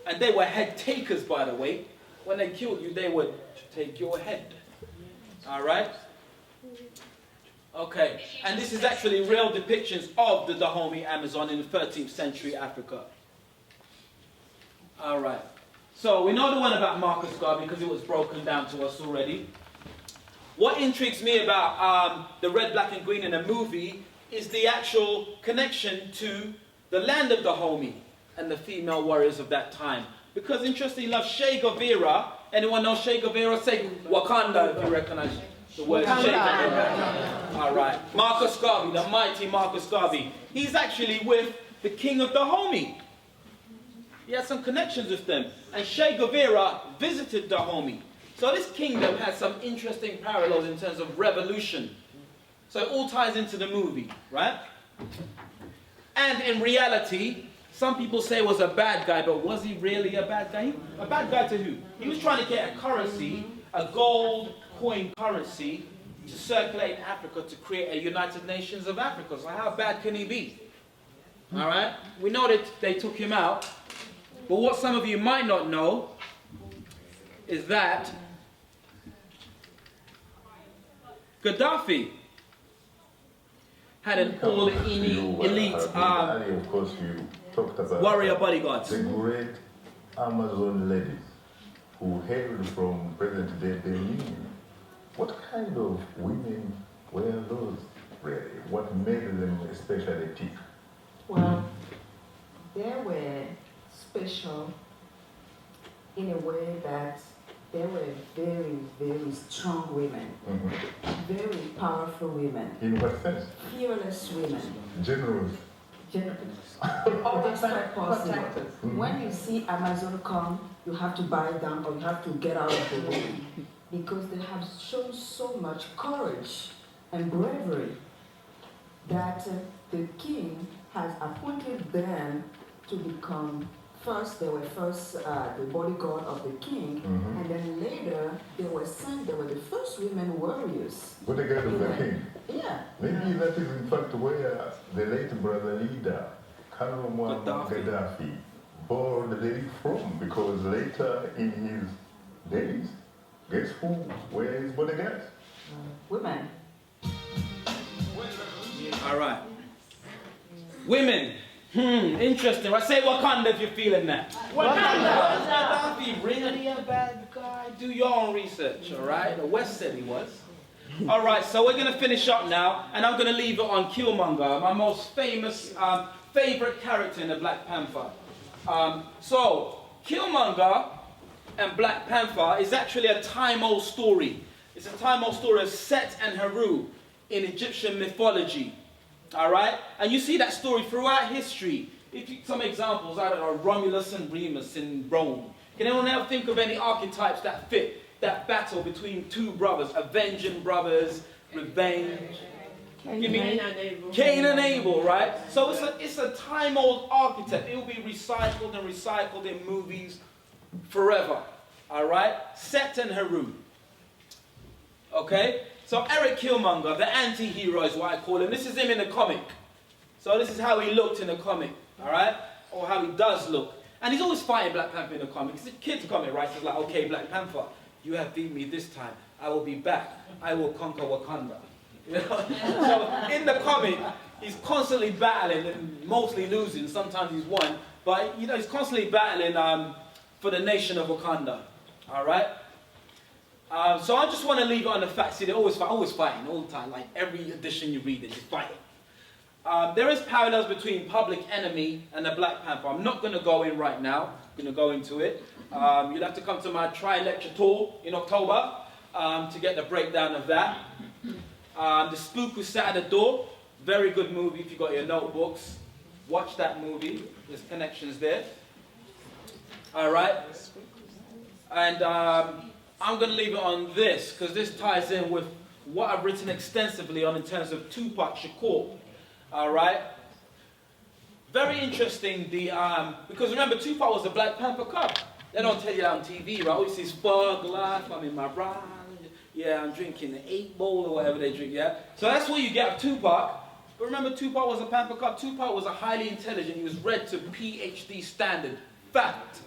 And they were head takers, by the way. When they killed you, they would take your head. Alright? Okay. And this is actually real depictions of the Dahomey Amazon in the 13th century Africa. Alright. So we know the one about Marcus Garvey because it was broken down to us already. What intrigues me about the red, black and green in a movie is the actual connection to the land of Dahomey and the female warriors of that time. Because interestingly enough, Che Guevara, anyone know Che Guevara? Say Wakanda if you recognize the word Che Guevara. Alright. Marcus Garvey, the mighty Marcus Garvey. He's actually with the king of Dahomey. He had some connections with them. And Che Guevara visited Dahomey. So this kingdom has some interesting parallels in terms of revolution. So it all ties into the movie, right? And in reality, some people say he was a bad guy, but was he really a bad guy? A bad guy to who? He was trying to get a currency, a gold coin currency, to circulate in Africa to create a United Nations of Africa. So how bad can he be? All right? We know that they took him out. But what some of you might not know is that Gaddafi had an all elite of course, you talked about warrior bodyguards. The great Amazon ladies who hailed from present-day Benin. What kind of women were those, really? What made them especially tick? Well, they were special in a way that they were very, very strong women, very powerful women. In what sense? Fearless women. Generous. Always quite possible. When you see Amazon come, you have to bow down or you have to get out of the way because they have shown so much courage and bravery that the king has appointed them to become first, they were the bodyguard of the king, and then later they were the first women warriors. Bodyguard of the king? Yeah. Maybe that is in fact where the late brother leader, Colonel Muammar Gaddafi, bore the lady from, because later in his days, guess who were his bodyguards? Women. All right. Women. Interesting. I say Wakanda if you're feeling that. Wakanda. Gaddafi really a bad guy? Do your own research, all right? The West said he was. All right, so we're going to finish up now, and I'm going to leave it on Killmonger, my most famous, favorite character in the Black Panther. So, Killmonger and Black Panther is actually a time-old story. It's a time-old story of Set and Heru in Egyptian mythology. All right? And you see that story throughout history. Some examples, I don't know, Romulus and Remus in Rome. Can anyone ever think of any archetypes that fit that battle between two brothers, avenging brothers, revenge? Cain and Abel, right? So it's a time-old archetype. It will be recycled and recycled in movies forever. All right? Set and Heru. Okay? So Eric Killmonger, the anti-hero is what I call him. This is him in the comic. So this is how he looked in the comic, all right? Or how he does look. And he's always fighting Black Panther in the comic. It's a kid's comic, right? So it's like, okay, Black Panther, you have beat me this time. I will be back. I will conquer Wakanda. You know? So in the comic, he's constantly battling and mostly losing. Sometimes he's won. But, you know, he's constantly battling for the nation of Wakanda, all right? So I just want to leave it on the fact, see, they're always fighting all the time. Like every edition you read, they're just fighting. There is parallels between Public Enemy and the Black Panther. I'm not going to go in right now. I'm going to go into it. You'll have to come to my tri-lecture tour in October to get the breakdown of that. The Spook Who Sat at the Door, very good movie if you've got your notebooks. Watch that movie. There's connections there. All right. And I'm going to leave it on this, because this ties in with what I've written extensively on in terms of Tupac Shakur. All right? Very interesting, because remember, Tupac was a Black Panther cub. They don't tell you that on TV, right? All you see is Thug Life, I'm in my ride, yeah, I'm drinking the 8 Bowl or whatever they drink, yeah? So that's what you get of Tupac. But remember, Tupac was a Panther cub. Tupac was a highly intelligent, he was read to PhD standard. Fact.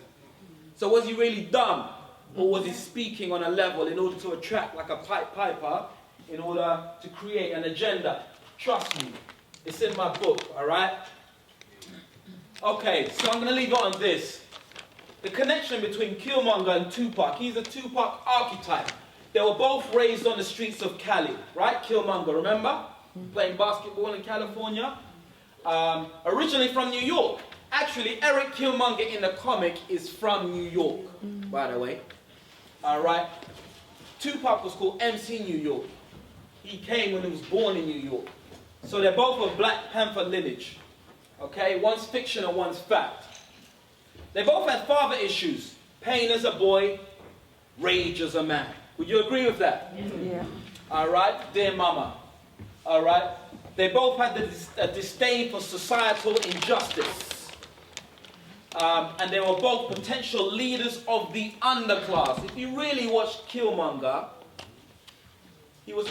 So was he really dumb? Or was he speaking on a level in order to attract like a piper, in order to create an agenda? Trust me, it's in my book, all right? Okay, so I'm going to leave it on this. The connection between Killmonger and Tupac. He's a Tupac archetype. They were both raised on the streets of Cali, right? Killmonger, remember? Playing basketball in California. Originally from New York. Actually, Eric Killmonger in the comic is from New York, by the way. All right. Tupac was called MC New York. He came when he was born in New York. So they're both of Black Panther lineage. Okay, one's fiction and one's fact. They both had father issues. Pain as a boy, rage as a man. Would you agree with that? Yeah. All right, dear mama. All right. They both had a disdain for societal injustice. And they were both potential leaders of the underclass. If you really watched Killmonger, he was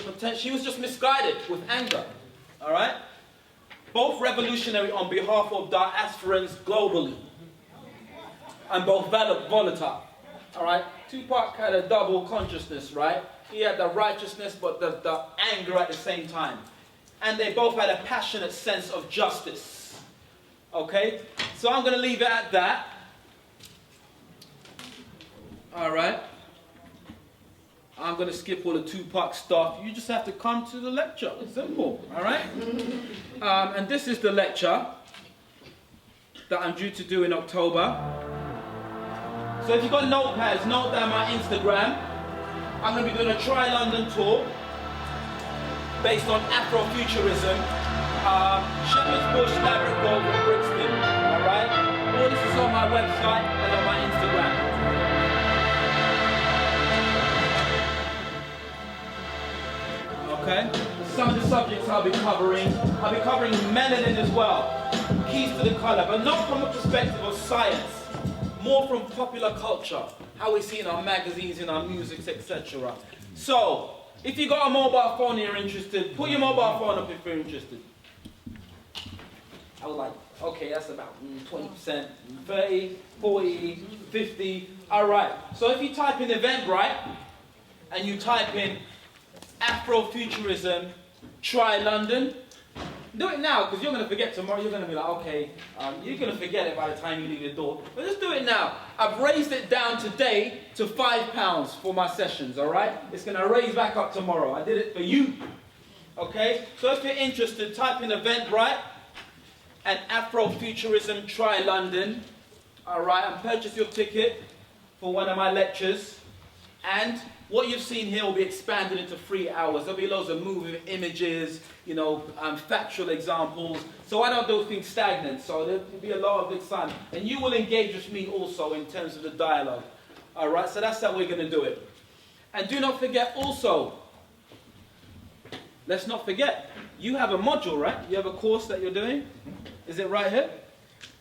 just misguided with anger. All right? Both revolutionary on behalf of diasporans globally. And both volatile. All right? Tupac had a double consciousness, right? He had the righteousness but the anger at the same time. and they both had a passionate sense of justice. Okay? So I'm going to leave it at that. All right? I'm going to skip all the Tupac stuff. You just have to come to the lecture. It's simple. All right? And this is the lecture that I'm due to do in October. So if you've got notepads, note down my Instagram. I'm going to be doing a Try London tour based on Afrofuturism, Shepherd's Bush, Laverick Grove, and Brixton. All right? All this is on my website and on my Instagram. Okay? Some of the subjects I'll be covering melanin as well, keys to the color, but not from a perspective of science, more from popular culture, how we see in our magazines, in our music, etc. So, if you got a mobile phone and you're interested, put your mobile phone up if you're interested. I was like, okay, that's about 20%, 30, 40, 50, all right. So if you type in Eventbrite, and you type in Afrofuturism, Try London, do it now, because you're going to forget tomorrow. You're going to be like, okay, you're going to forget it by the time you leave your door. But just do it now. I've raised it down today to £5 for my sessions, all right? It's going to raise back up tomorrow. I did it for you, okay? So if you're interested, type in Eventbrite and Afrofuturism, Try London, all right? And purchase your ticket for one of my lectures. And what you've seen here will be expanded into 3 hours. There'll be loads of moving images, you know, factual examples. So I don't do things stagnant. So there'll be a lot of excitement. And you will engage with me also in terms of the dialogue. All right, so that's how we're going to do it. And do not forget also, let's not forget, you have a module, right? You have a course that you're doing? Is it right here?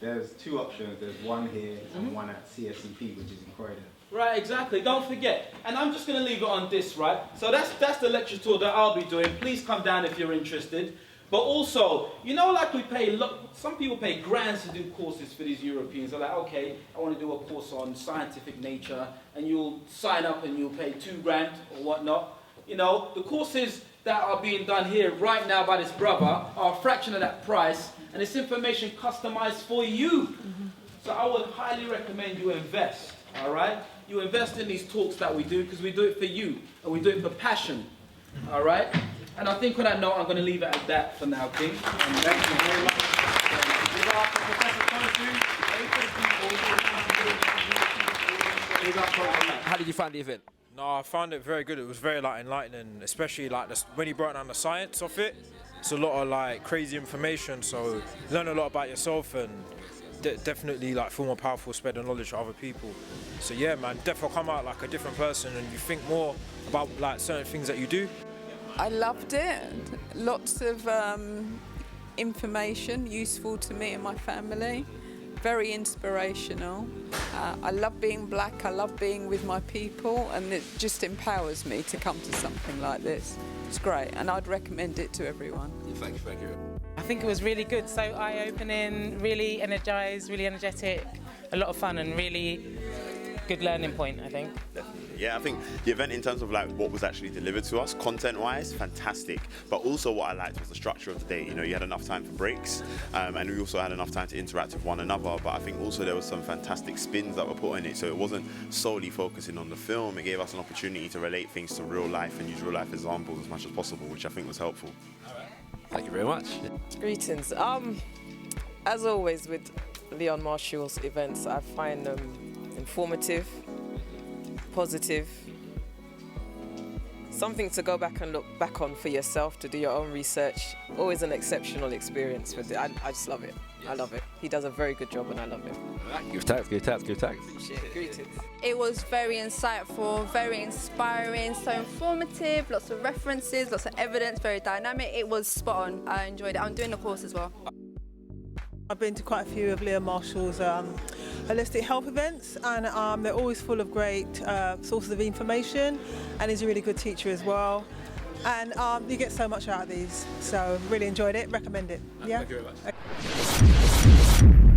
There's two options. There's one here and one at CSCP, which is in Croydon. Right, exactly. Don't forget. And I'm just going to leave it on this, right? So that's the lecture tour that I'll be doing. Please come down if you're interested. But also, you know, like we pay, some people pay grands to do courses for these Europeans. They're like, okay, I want to do a course on scientific nature, and you'll sign up and you'll pay $2,000 or whatnot. You know, the courses that are being done here right now by this brother are a fraction of that price, and it's information customized for you. So I would highly recommend you invest, all right? You invest in these talks that we do because we do it for you, and we do it for passion, all right? And I think on that note, I'm going to leave it at that for now, King. And thank you very much. How did you find the event? No, I found it very good. It was very enlightening, especially when he brought down the science of it. It's a lot of crazy information, so you learn a lot about yourself and definitely feel more powerful, spread the knowledge to other people. So yeah, man, definitely come out like a different person and you think more about certain things that you do. I loved it. Lots of information, useful to me and my family. Very inspirational. I love being black, I love being with my people, and it just empowers me to come to something like this. It's great, and I'd recommend it to everyone. Thank you. I think it was really good, so eye-opening, really energised, really energetic, a lot of fun and really good learning point, I think. Yeah, I think the event in terms of what was actually delivered to us, content-wise, fantastic. But also what I liked was the structure of the day. You know, you had enough time for breaks, and we also had enough time to interact with one another. But I think also there was some fantastic spins that were put in it. So it wasn't solely focusing on the film. It gave us an opportunity to relate things to real life and use real life examples as much as possible, which I think was helpful. Thank you very much. Greetings. As always with Leon Marshall's events, I find them informative, positive, something to go back and look back on for yourself, to do your own research. Always an exceptional experience with it. I just love it. I love it. He does a very good job and I love it. Give thanks. Appreciate it. Greetings. It was very insightful, very inspiring, so informative, lots of references, lots of evidence, very dynamic. It was spot on. I enjoyed it. I'm doing the course as well. I've been to quite a few of Leon Marshall's holistic health events, and they're always full of great sources of information, and he's a really good teacher as well. And you get so much out of these, so really enjoyed it, recommend it. Yeah. Thank you very much.